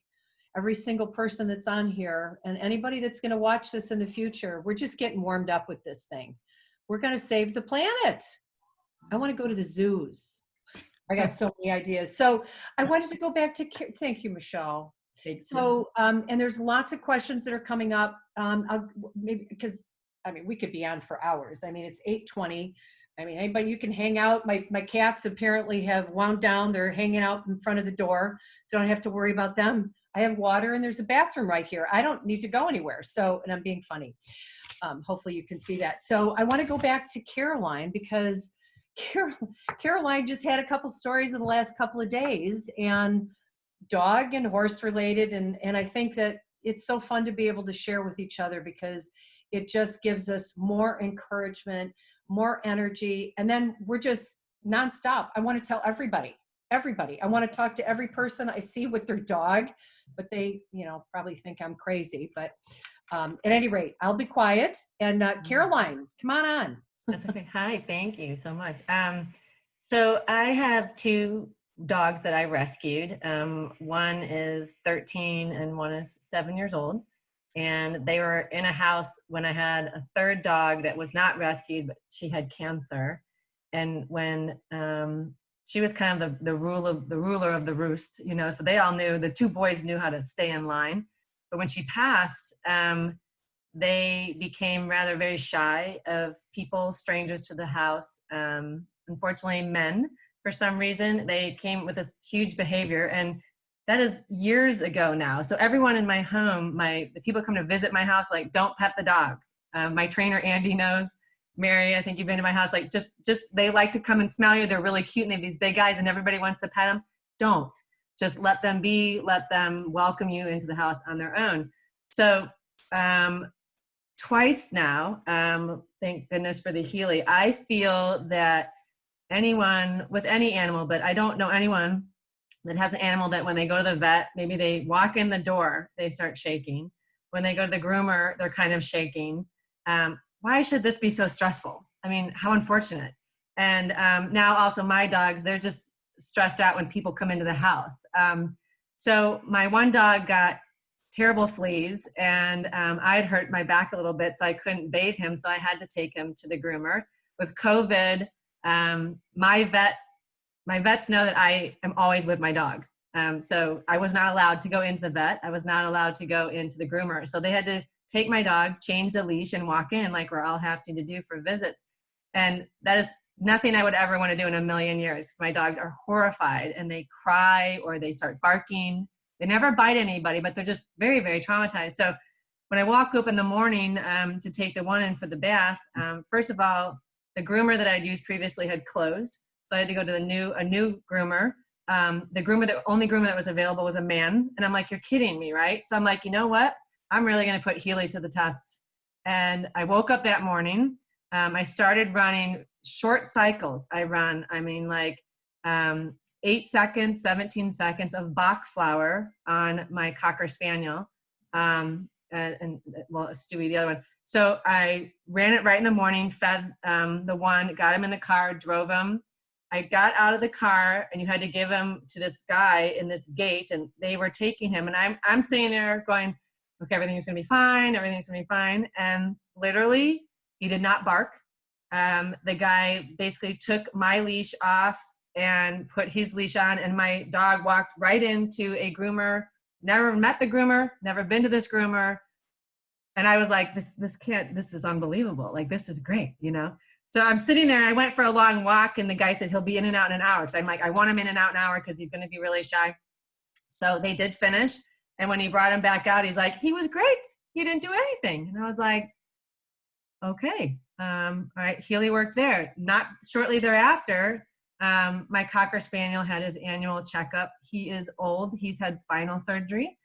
every single person that's on here and anybody that's going to watch this in the future, we're just getting warmed up with this thing. We're going to save the planet. I want to go to the zoos. I got so many ideas. So I wanted to go back to, thank you, Michelle. So, and there's lots of questions that are coming up. Maybe because, I mean, we could be on for hours. I mean, it's 8:20. I mean, anybody, you can hang out. My cats apparently have wound down. They're hanging out in front of the door, so I don't have to worry about them. I have water and there's a bathroom right here. I don't need to go anywhere. So, and I'm being funny. Hopefully you can see that. So I want to go back to Caroline, because Caroline just had a couple stories in the last couple of days, and dog and horse related. And I think that it's so fun to be able to share with each other, because it just gives us more encouragement, more energy. And then we're just nonstop. I want to tell everybody. I want to talk to every person I see with their dog, but they, you know, probably think I'm crazy. But at any rate, I'll be quiet. And Caroline, come on. That's okay. Hi, thank you so much. So I have two dogs that I rescued. One is 13 and one is 7 years old. And they were in a house when I had a third dog that was not rescued, but she had cancer. And when she was kind of the ruler of the roost, you know, so they all knew, the two boys knew how to stay in line. But when she passed, they became rather very shy of people, strangers to the house. Unfortunately, men, for some reason, they came with this huge behavior, and that is years ago now. So everyone in my home, the people come to visit my house, like, don't pet the dogs. My trainer, Andy, knows. Mary, I think you've been to my house, like, just they like to come and smell you. They're really cute, and they have these big eyes, and everybody wants to pet them. Don't. Just let them be, let them welcome you into the house on their own. So twice now, thank goodness for the Healy, I feel that anyone with any animal, but I don't know anyone that has an animal that when they go to the vet, maybe they walk in the door, they start shaking. When they go to the groomer, they're kind of shaking. Why should this be so stressful? I mean, how unfortunate. And now also my dogs, they're just stressed out when people come into the house. So my one dog got terrible fleas, and I'd hurt my back a little bit, so I couldn't bathe him, so I had to take him to the groomer. With COVID, my vet my vets know that I am always with my dogs. So I was not allowed to go into the vet. I was not allowed to go into the groomer. So they had to take my dog, change the leash, and walk in like we're all having to do for visits. And that is nothing I would ever want to do in a million years. My dogs are horrified and they cry or they start barking. They never bite anybody, but they're just very, very traumatized. So when I walk up in the morning to take the one in for the bath, first of all, the groomer that I'd used previously had closed. So I had to go to a new groomer. The only groomer that was available was a man. And I'm like, you're kidding me, right? So I'm like, you know what? I'm really going to put Healy to the test. And I woke up that morning. I started running short cycles. I run, 8 seconds, 17 seconds of Bach flower on my Cocker Spaniel. Stewie, the other one. So I ran it right in the morning, fed the one, got him in the car, drove him. I got out of the car and you had to give him to this guy in this gate and they were taking him. And I'm sitting there going, okay, everything's going to be fine. Everything's going to be fine. And literally he did not bark. The guy basically took my leash off and put his leash on, and my dog walked right into a groomer, never met the groomer, never been to this groomer. And I was like, this is unbelievable. Like, this is great, you know? So I'm sitting there, I went for a long walk and the guy said, he'll be in and out in an hour. So I'm like, I want him in and out an hour because he's going to be really shy. So they did finish. And when he brought him back out, he's like, he was great. He didn't do anything. And I was like, okay. All right. Healy worked there. Not shortly thereafter, my Cocker Spaniel had his annual checkup. He is old. He's had spinal surgery.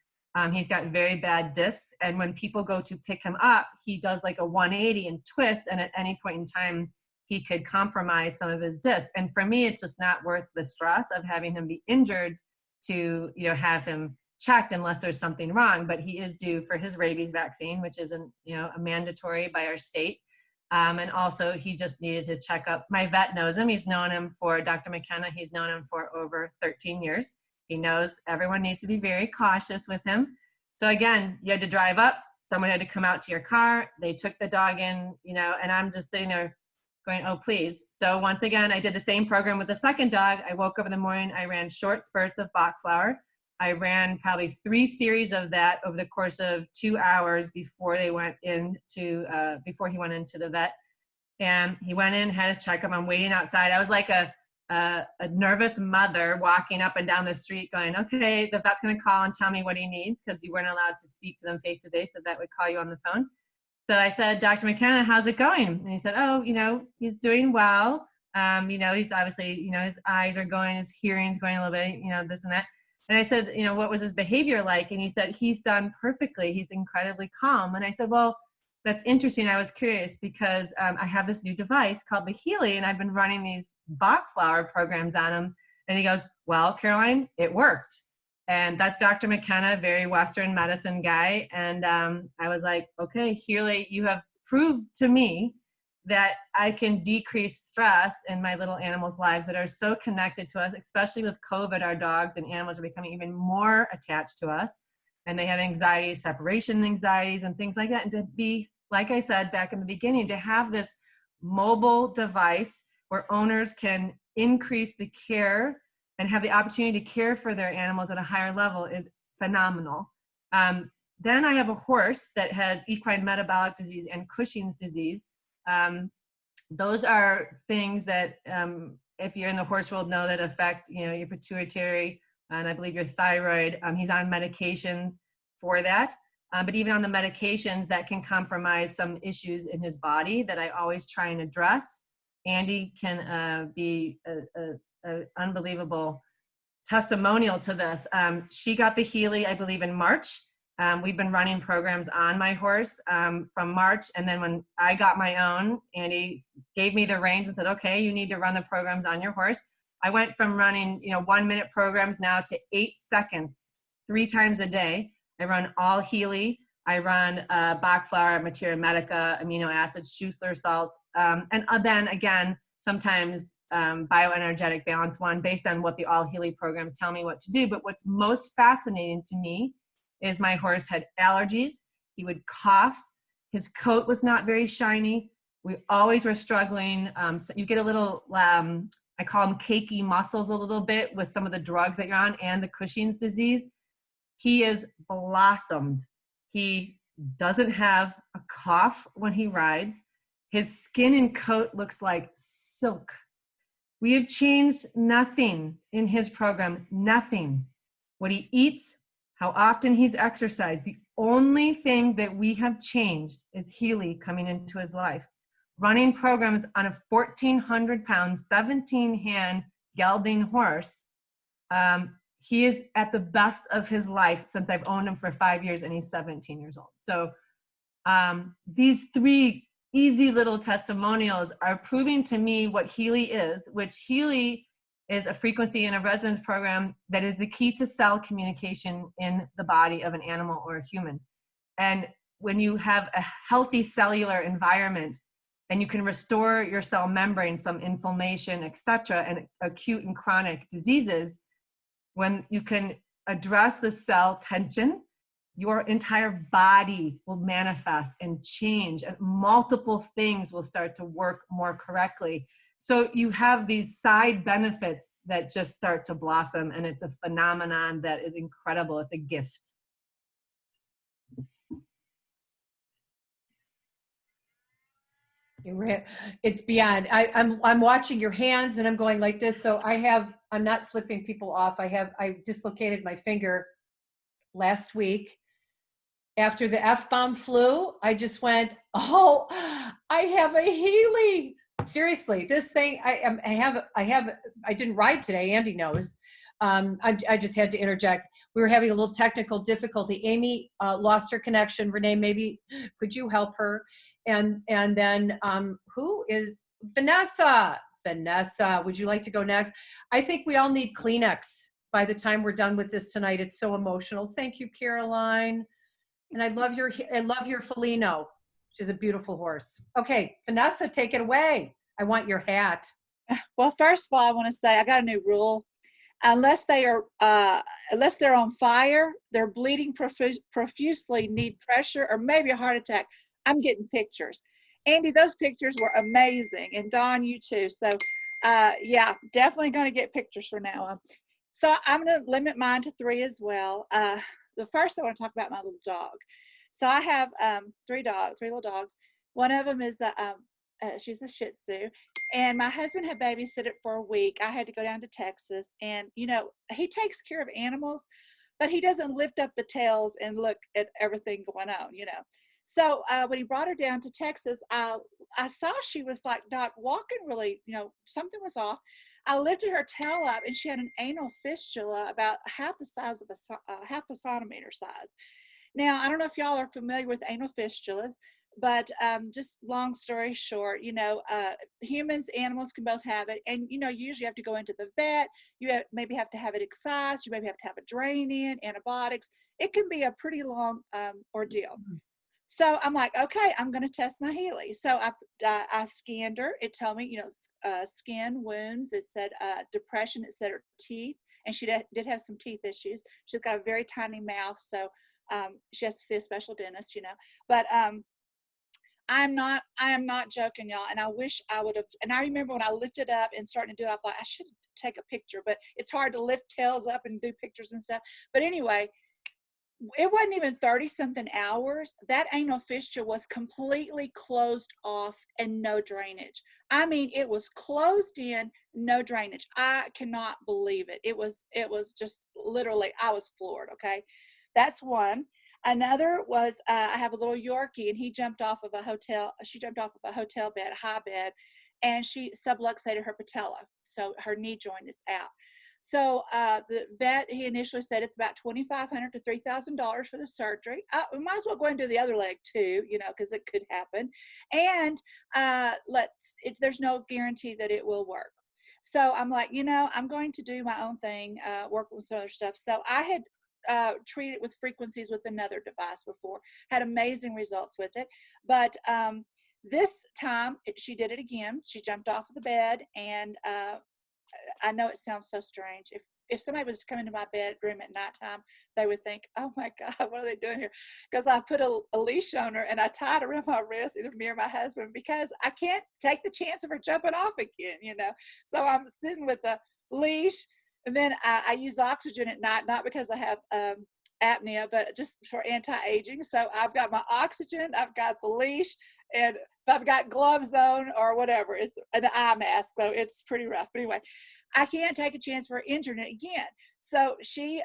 He's got very bad discs. And when people go to pick him up, he does like a 180 and twists. And at any point in time, he could compromise some of his discs. And for me, it's just not worth the stress of having him be injured to, have him checked unless there's something wrong. But he is due for his rabies vaccine, which is a mandatory by our state. And also he just needed his checkup. My vet knows him. He's known him for Dr. McKenna. He's known him for over 13 years. He knows everyone needs to be very cautious with him. So again, you had to drive up. Someone had to come out to your car. They took the dog in, and I'm just sitting there going, oh, please. So once again, I did the same program with the second dog. I woke up in the morning. I ran short spurts of Bach flower. I ran probably 3 series of that over the course of 2 hours before he went into the vet. And he went in, had his checkup. I'm waiting outside. I was like a nervous mother walking up and down the street going, okay, the vet's going to call and tell me what he needs, because you weren't allowed to speak to them face to face. The vet would call you on the phone. So I said, Dr. McKenna, how's it going? And he said, oh, he's doing well. He's obviously, his eyes are going, his hearing's going a little bit, this and that. And I said, what was his behavior like? And he said, he's done perfectly. He's incredibly calm. And I said, well, that's interesting. I was curious because I have this new device called the Healy, and I've been running these Bach flower programs on him. And he goes, well, Caroline, it worked. And that's Dr. McKenna, very Western medicine guy. And I was like, okay, Healy, you have proved to me that I can decrease stress in my little animals' lives that are so connected to us, especially with COVID. Our dogs and animals are becoming even more attached to us, and they have anxieties, separation anxieties, and things like that. And to be, like I said back in the beginning, to have this mobile device where owners can increase the care and have the opportunity to care for their animals at a higher level is phenomenal. Then I have a horse that has equine metabolic disease and Cushing's disease. Those are things that, if you're in the horse world, know that affect, your pituitary and I believe your thyroid. He's on medications for that. But even on the medications, that can compromise some issues in his body that I always try and address. Andy can be an unbelievable testimonial to this. She got the Healy, I believe, in March. We've been running programs on my horse from March. And then when I got my own, Andy gave me the reins and said, okay, you need to run the programs on your horse. I went from running, 1-minute programs now to 8 seconds, 3 times a day. I run all Healy. I run Bach flower, materia medica, amino acids, Schussler salts. And then again, sometimes bioenergetic balance one based on what the all Healy programs tell me what to do. But what's most fascinating to me is my horse had allergies. He would cough. His coat was not very shiny. We always were struggling. So you get a little I call them cakey muscles a little bit with some of the drugs that you're on and the Cushing's disease. He is blossomed. He doesn't have a cough when he rides. His skin and coat looks like silk. We have changed nothing in his program, nothing. What he eats, how often he's exercised. The only thing that we have changed is Healy coming into his life. Running programs on a 1,400-pound, 17-hand gelding horse. He is at the best of his life since I've owned him for 5 years, and he's 17 years old. So these 3 easy little testimonials are proving to me what Healy is, which Healy is a frequency and a resonance program that is the key to cell communication in the body of an animal or a human. And when you have a healthy cellular environment and you can restore your cell membranes from inflammation, etc., and acute and chronic diseases, when you can address the cell tension, your entire body will manifest and change, and multiple things will start to work more correctly. So you have these side benefits that just start to blossom, and it's a phenomenon that is incredible. It's a gift. It's beyond. I'm watching your hands and I'm going like this. So I'm not flipping people off. I dislocated my finger last week. After the F-bomb flew, I just went, oh, I have a Healy. Seriously, this thing, I didn't ride today. Andy knows. I just had to interject. We were having a little technical difficulty. Amy lost her connection. Renee, maybe could you help her? And then who is Vanessa? Vanessa, would you like to go next? I think we all need Kleenex by the time we're done with this tonight. It's so emotional. Thank you, Caroline. And I love your Felino. She's a beautiful horse. Okay, Vanessa, take it away. I want your hat. Well, first of all, I want to say I got a new rule. Unless they're on fire, they're bleeding profusely, need pressure, or maybe a heart attack, I'm getting pictures. Andy, those pictures were amazing, and Dawn, you too. So, yeah, definitely going to get pictures from now on. So I'm going to limit mine to 3 as well. The first I want to talk about my little dog. So I have 3 little dogs. One of them is she's a Shih Tzu, and my husband had babysit it for a week. I had to go down to Texas, and you know, he takes care of animals, but he doesn't lift up the tails and look at everything going on, you know. So when he brought her down to Texas, I saw she was like not walking really, you know, something was off. I lifted her tail up, and she had an anal fistula about half the size of half a centimeter size. Now, I don't know if y'all are familiar with anal fistulas, but just long story short, you know, humans, animals can both have it. And, you know, you usually have to go into the vet. You maybe have to have it excised. You maybe have to have a drain in, antibiotics. It can be a pretty long ordeal. So I'm like, okay, I'm going to test my Healy. So I scanned her. It told me, you know, skin, wounds. It said depression. It said her teeth. And she did have some teeth issues. She's got a very tiny mouth. So she has to see a special dentist, you know. But I am not joking, y'all. And I wish I would have. And I remember when I lifted up and started to do it, I thought I should take a picture. But it's hard to lift tails up and do pictures and stuff. But anyway, it wasn't even 30-something hours. That anal fistula was completely closed off and no drainage. I mean, it was closed in, no drainage. I cannot believe it. It was just literally, I was floored. Okay, that's one. Another was I have a little Yorkie, and he jumped off of a hotel. She jumped off of a hotel bed, high bed, and she subluxated her patella, so her knee joint is out. So the vet, he initially said it's about $2,500 to $3,000 for the surgery. We might as well go and do the other leg too, you know, because it could happen. And there's no guarantee that it will work. So I'm like, you know, I'm going to do my own thing, work with some other stuff. So I had treated with frequencies with another device before, had amazing results with it. But this time she did it again. She jumped off of the bed, and I know it sounds so strange. if somebody was to come into my bedroom at nighttime, they would think, oh my God, what are they doing here? Because I put a leash on her and I tied around my wrist, either me or my husband, because I can't take the chance of her jumping off again, you know. So I'm sitting with a leash, and then I use oxygen at night, not because I have apnea, but just for anti-aging. So I've got my oxygen, I've got the leash, and if I've got gloves on or whatever, it's an eye mask, so it's pretty rough. But anyway, I can't take a chance for injuring it again. So she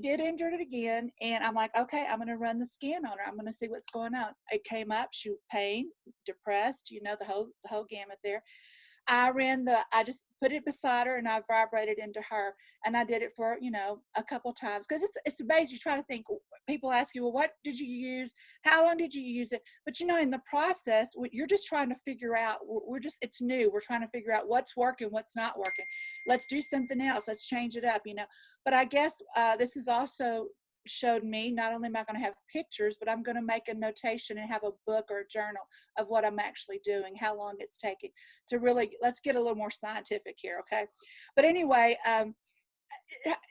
did injure it again, and I'm like, okay, I'm going to run the scan on her. I'm going to see what's going on. It came up, she was pain, depressed, you know, the whole gamut there. I just put it beside her and I vibrated into her, and I did it for, you know, a couple times, because it's amazing. You try to think, people ask you, well, what did you use? How long did you use it? But you know, in the process, you're just trying to figure out, it's new. We're trying to figure out what's working, what's not working. Let's do something else. Let's change it up, you know. But I guess this is also showed me, not only am I going to have pictures, but I'm going to make a notation and have a book or a journal of what I'm actually doing, how long it's taking to really, let's get a little more scientific here, okay? But anyway,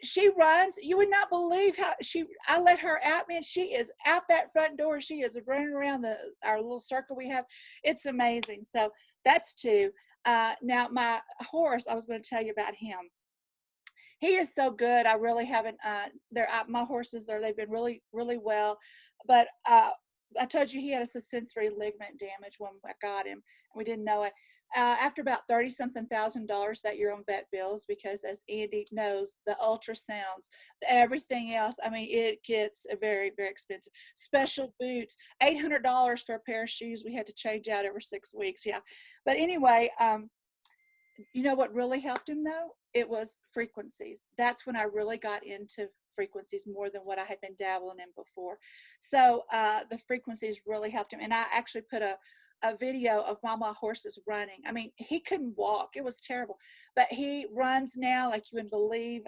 she runs, you would not believe how I let her out, man. She is out that front door. She is running around our little circle we have. It's amazing. So that's two. Now my horse, I was going to tell you about him. He is so good. I really haven't, my horses they've been really, really well. But I told you he had a sensory ligament damage when I got him. We didn't know it. After about $30-something thousand that year on vet bills, because as Andy knows, the ultrasounds, everything else, I mean, it gets very, very expensive. Special boots, $800 for a pair of shoes we had to change out every 6 weeks. Yeah. But anyway, you know what really helped him though? It was frequencies. That's when I really got into frequencies more than what I had been dabbling in before. So the frequencies really helped him. And I actually put a video of my horses running. I mean, he couldn't walk. It was terrible. But he runs now like you wouldn't believe.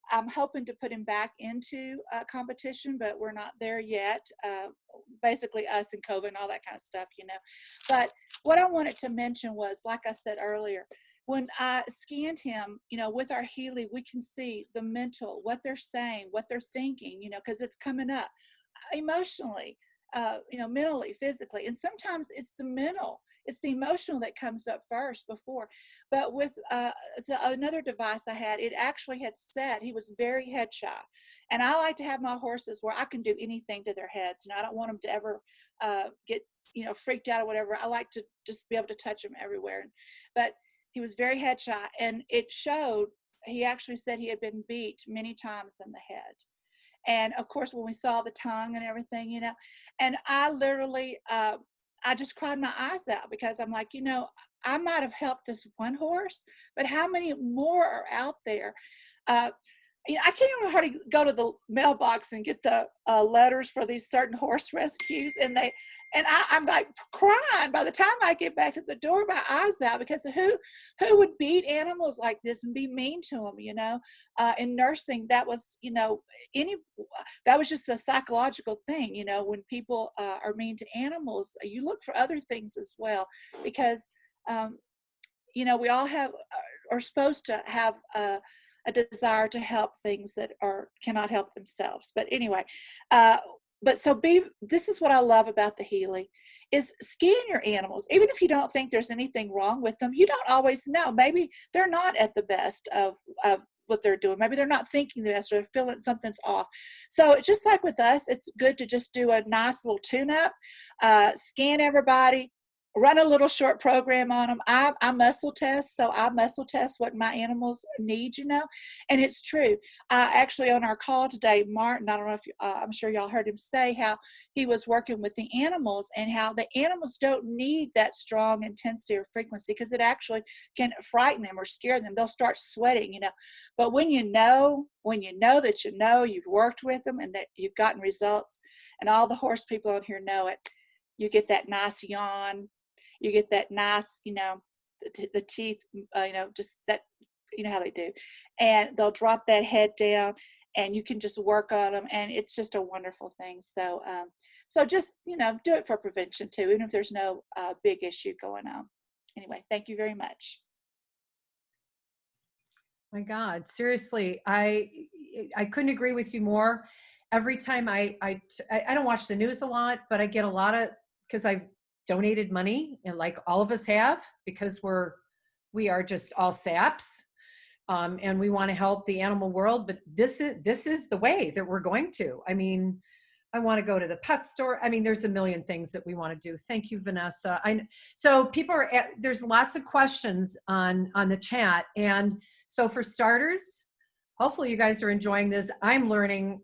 I'm hoping to put him back into competition, but we're not there yet. Basically us and COVID and all that kind of stuff, you know. But what I wanted to mention was, like I said earlier, when I scanned him, you know, with our Healy, we can see the mental, what they're saying, what they're thinking, you know, because it's coming up emotionally, you know, mentally, physically. And sometimes it's the mental, it's the emotional that comes up first before. But with another device I had, it actually had said he was very head shy. And I like to have my horses where I can do anything to their heads. And I don't want them to ever get, you know, freaked out or whatever. I like to just be able to touch them everywhere. But he was very head shy, and it showed, he actually said he had been beat many times in the head. And of course, when we saw the tongue and everything, you know, and I literally, I just cried my eyes out, because I'm like, you know, I might have helped this one horse, but how many more are out there? You know, I can't even hardly go to the mailbox and get the letters for these certain horse rescues, and I'm like crying by the time I get back to the door, my eyes out, because who would beat animals like this and be mean to them, you know? In nursing, that was, you know, that was just a psychological thing, you know. When people are mean to animals, you look for other things as well, because you know, we all are supposed to have a desire to help things that cannot help themselves. But anyway, this is what I love about the Healy, is scan your animals. Even if you don't think there's anything wrong with them, you don't always know. Maybe they're not at the best of what they're doing. Maybe they're not thinking the best, or feeling something's off. So just like with us, it's good to just do a nice little tune-up, scan everybody, run a little short program on them. I muscle test, so I muscle test what my animals need, you know. And it's true. Actually, on our call today, Martin, I don't know if I'm sure y'all heard him say how he was working with the animals, and how the animals don't need that strong intensity or frequency, because it actually can frighten them or scare them. They'll start sweating, you know. But when you know that you know you've worked with them and that you've gotten results, and all the horse people on here know it, you get that nice yawn. You get that nice, you know, the teeth, you know, just that, you know how they do. And they'll drop that head down, and you can just work on them. And it's just a wonderful thing. So, so just, you know, do it for prevention too, even if there's no big issue going on. Anyway, thank you very much. My God, seriously, I couldn't agree with you more. Every time I don't watch the news a lot, but I get a lot of, because I've donated money, and like all of us have, because we are just all saps, and we want to help the animal world. But this is the way that we're going to. I mean, I want to go to the pet store. I mean, there's a million things that we want to do. Thank you, Vanessa. So people are there's lots of questions on the chat, and so for starters, hopefully you guys are enjoying this. I'm learning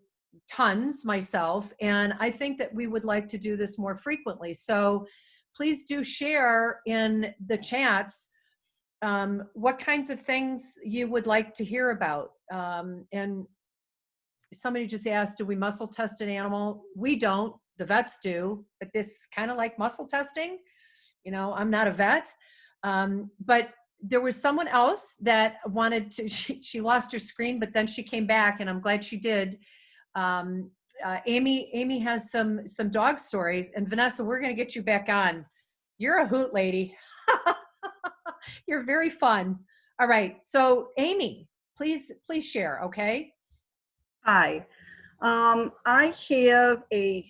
tons myself, and I think that we would like to do this more frequently. So please do share in the chats what kinds of things you would like to hear about. And somebody just asked, do we muscle test an animal? We don't, the vets do, but this kind of like muscle testing. You know, I'm not a vet, but there was someone else that wanted to, she lost her screen, but then she came back, and I'm glad she did. Amy has some dog stories, and Vanessa, we're going to get you back on. You're a hoot lady. You're very fun. All right. So Amy, please share. Okay. Hi. I have a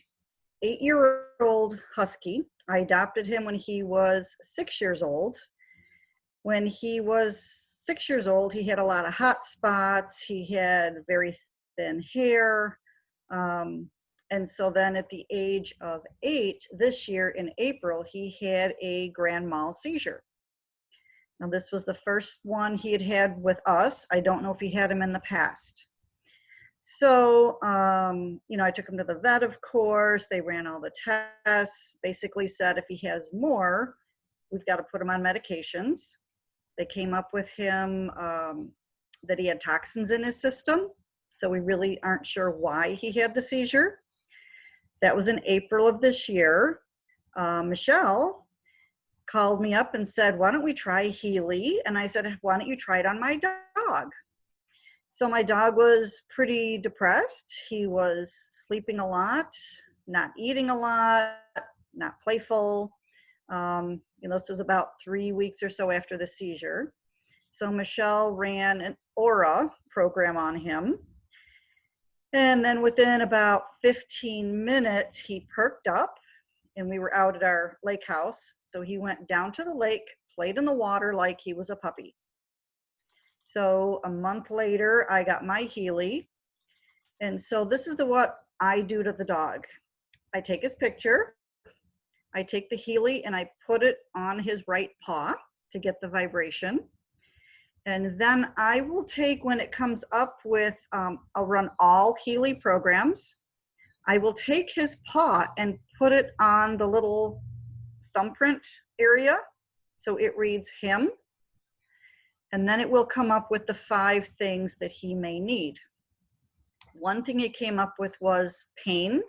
8-year-old husky. I adopted him when he was 6 years old. When he was 6 years old, he had a lot of hot spots. He had very thin hair. And so then at the age of 8 this year in April, he had a grand mal seizure. Now this was the first one he had with us. I don't know if he had him in the past. So, you know, I took him to the vet, of course. They ran all the tests, basically said if he has more, we've got to put him on medications. They came up with him that he had toxins in his system. So we really aren't sure why he had the seizure. That was in April of this year. Michelle called me up and said, why don't we try Healy? And I said, why don't you try it on my dog? So my dog was pretty depressed. He was sleeping a lot, not eating a lot, not playful. You know, this was about 3 weeks or so after the seizure. So Michelle ran an Aura program on him. And then within about 15 minutes, he perked up, and we were out at our lake house. So he went down to the lake, played in the water like he was a puppy. So a month later, I got my Healy. And so this is what I do to the dog. I take his picture, I take the Healy, and I put it on his right paw to get the vibration. And then I will take, when it comes up with, I'll run all Healy programs. I will take his paw and put it on the little thumbprint area, so it reads him. And then it will come up with the 5 things that he may need. One thing it came up with was pain.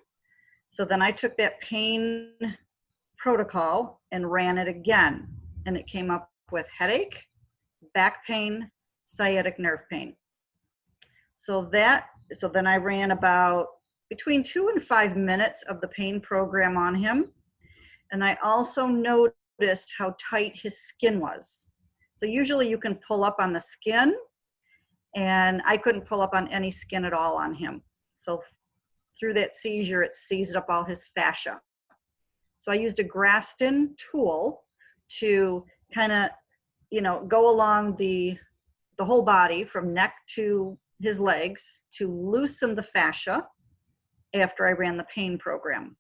So then I took that pain protocol and ran it again. And it came up with headache, back pain, sciatic nerve pain. So then I ran about between 2 and 5 minutes of the pain program on him. And I also noticed how tight his skin was. So usually you can pull up on the skin, and I couldn't pull up on any skin at all on him. So through that seizure, it seized up all his fascia. So I used a Graston tool to kind of, you know, go along the whole body from neck to his legs to loosen the fascia after I ran the pain program.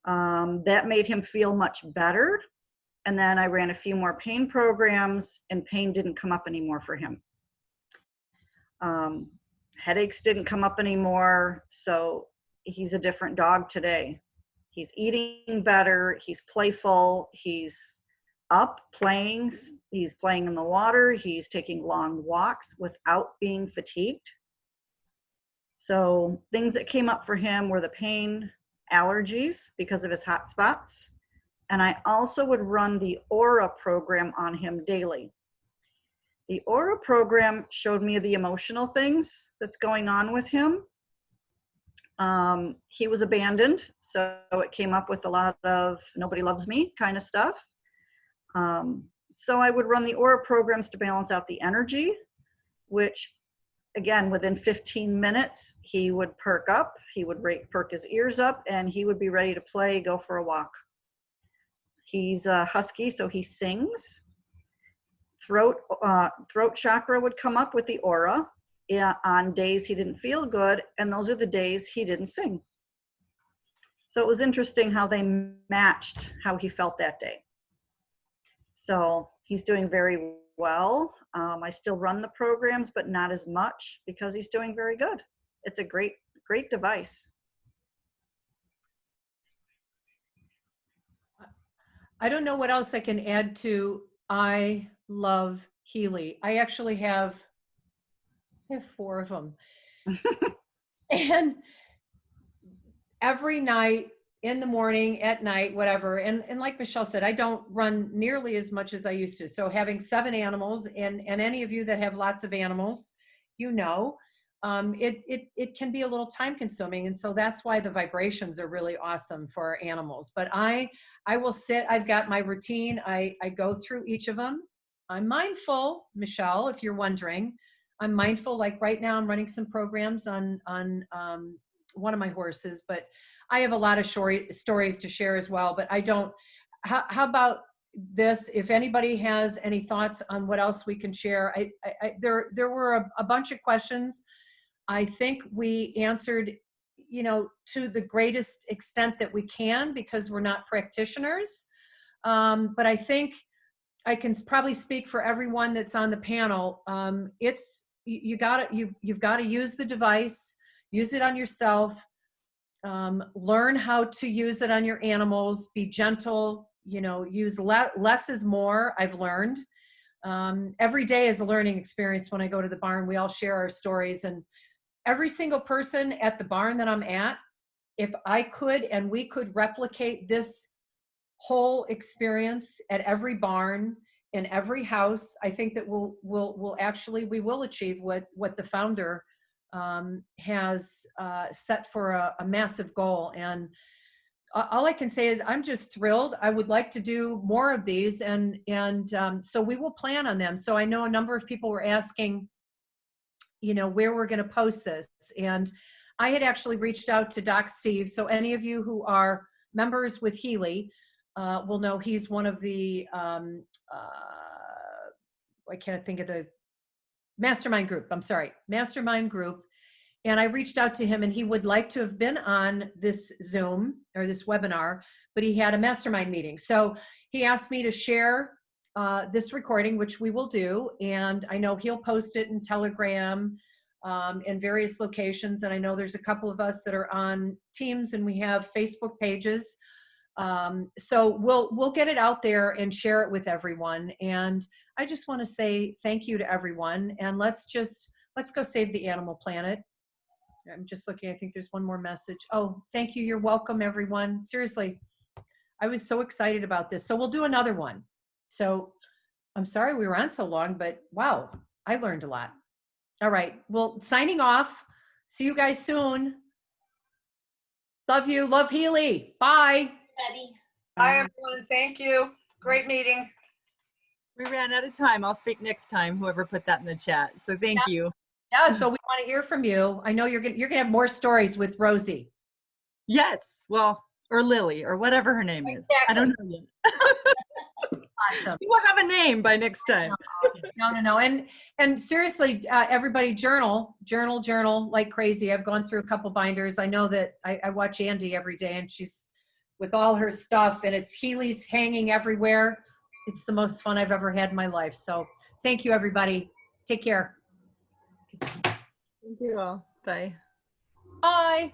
That made him feel much better. And then I ran a few more pain programs, and pain didn't come up anymore for him. Headaches didn't come up anymore. So he's a different dog today. He's eating better. He's playful. He's up playing. He's playing in the water. He's taking long walks without being fatigued. So things that came up for him were the pain, allergies because of his hot spots. And I also would run the Aura program on him daily. The Aura program showed me the emotional things that's going on with him. He was abandoned, so it came up with a lot of nobody loves me kind of stuff. So I would run the Aura programs to balance out the energy. which again, within 15 minutes, he would perk up, he would perk his ears up, and he would be ready to play, go for a walk. He's a husky, so he sings. Throat chakra would come up with the aura on days he didn't feel good, and those are the days he didn't sing. So it was interesting how they matched how he felt that day. So he's doing very well. I still run the programs, but not as much because he's doing very good. It's a great, great device. I don't know what else I can add to I love 𝗙𝗧. I actually have 4 of them. And every night, in the morning, at night, whatever. And like Michelle said, I don't run nearly as much as I used to. So having 7 animals, and any of you that have lots of animals, you know, it can be a little time consuming. And so that's why the vibrations are really awesome for our animals. But I will sit, I've got my routine. I go through each of them. I'm mindful, Michelle, if you're wondering, I'm mindful, like right now I'm running some programs on one of my horses, but I have a lot of stories to share as well, but I don't, how about this? If anybody has any thoughts on what else we can share, there were a bunch of questions. I think we answered, you know, to the greatest extent that we can because we're not practitioners. But I think I can probably speak for everyone that's on the panel. You've got to use the device, use it on yourself. Learn how to use it on your animals, be gentle, you know, use less is more, I've learned. Every day is a learning experience. When I go to the barn, we all share our stories, and every single person at the barn that I'm at, if I could and we could replicate this whole experience at every barn, in every house, I think that we will achieve what the founder has set for a massive goal. And all I can say is I'm just thrilled. I would like to do more of these, and so we will plan on them. So I know a number of people were asking, you know, where we're going to post this, and I had actually reached out to Doc Steve. So any of you who are members with 𝗙𝗧 will know he's one of the I can't think of the mastermind group. I'm sorry, mastermind group. And I reached out to him, and he would like to have been on this Zoom or this webinar, but he had a mastermind meeting. So he asked me to share this recording, which we will do. And I know he'll post it in Telegram and various locations. And I know there's a couple of us that are on Teams, and we have Facebook pages. So we'll get it out there and share it with everyone. And I just want to say thank you to everyone, and let's go save the animal planet. I'm just looking, I think there's one more message. Oh, thank you. You're welcome, everyone. Seriously, I was so excited about this. So we'll do another one. So I'm sorry we were on so long, but wow, I learned a lot. All right, well, signing off. See you guys soon. Love you. Love 𝗙𝗧. Bye. Betty. Bye, everyone. Thank you. Great meeting. We ran out of time. I'll speak next time, whoever put that in the chat. So thank you. Yeah, so we want to hear from you. I know you're gonna have more stories with Rosie. Yes, well, or Lily, or whatever her name is. I don't know yet. Awesome. You will have a name by next time. No. And seriously, everybody journal like crazy. I've gone through a couple binders. I know that I watch Andy every day, and she's with all her stuff, and it's 𝗙𝗧's hanging everywhere. It's the most fun I've ever had in my life. So thank you, everybody. Take care. Thank you all. Bye. Bye.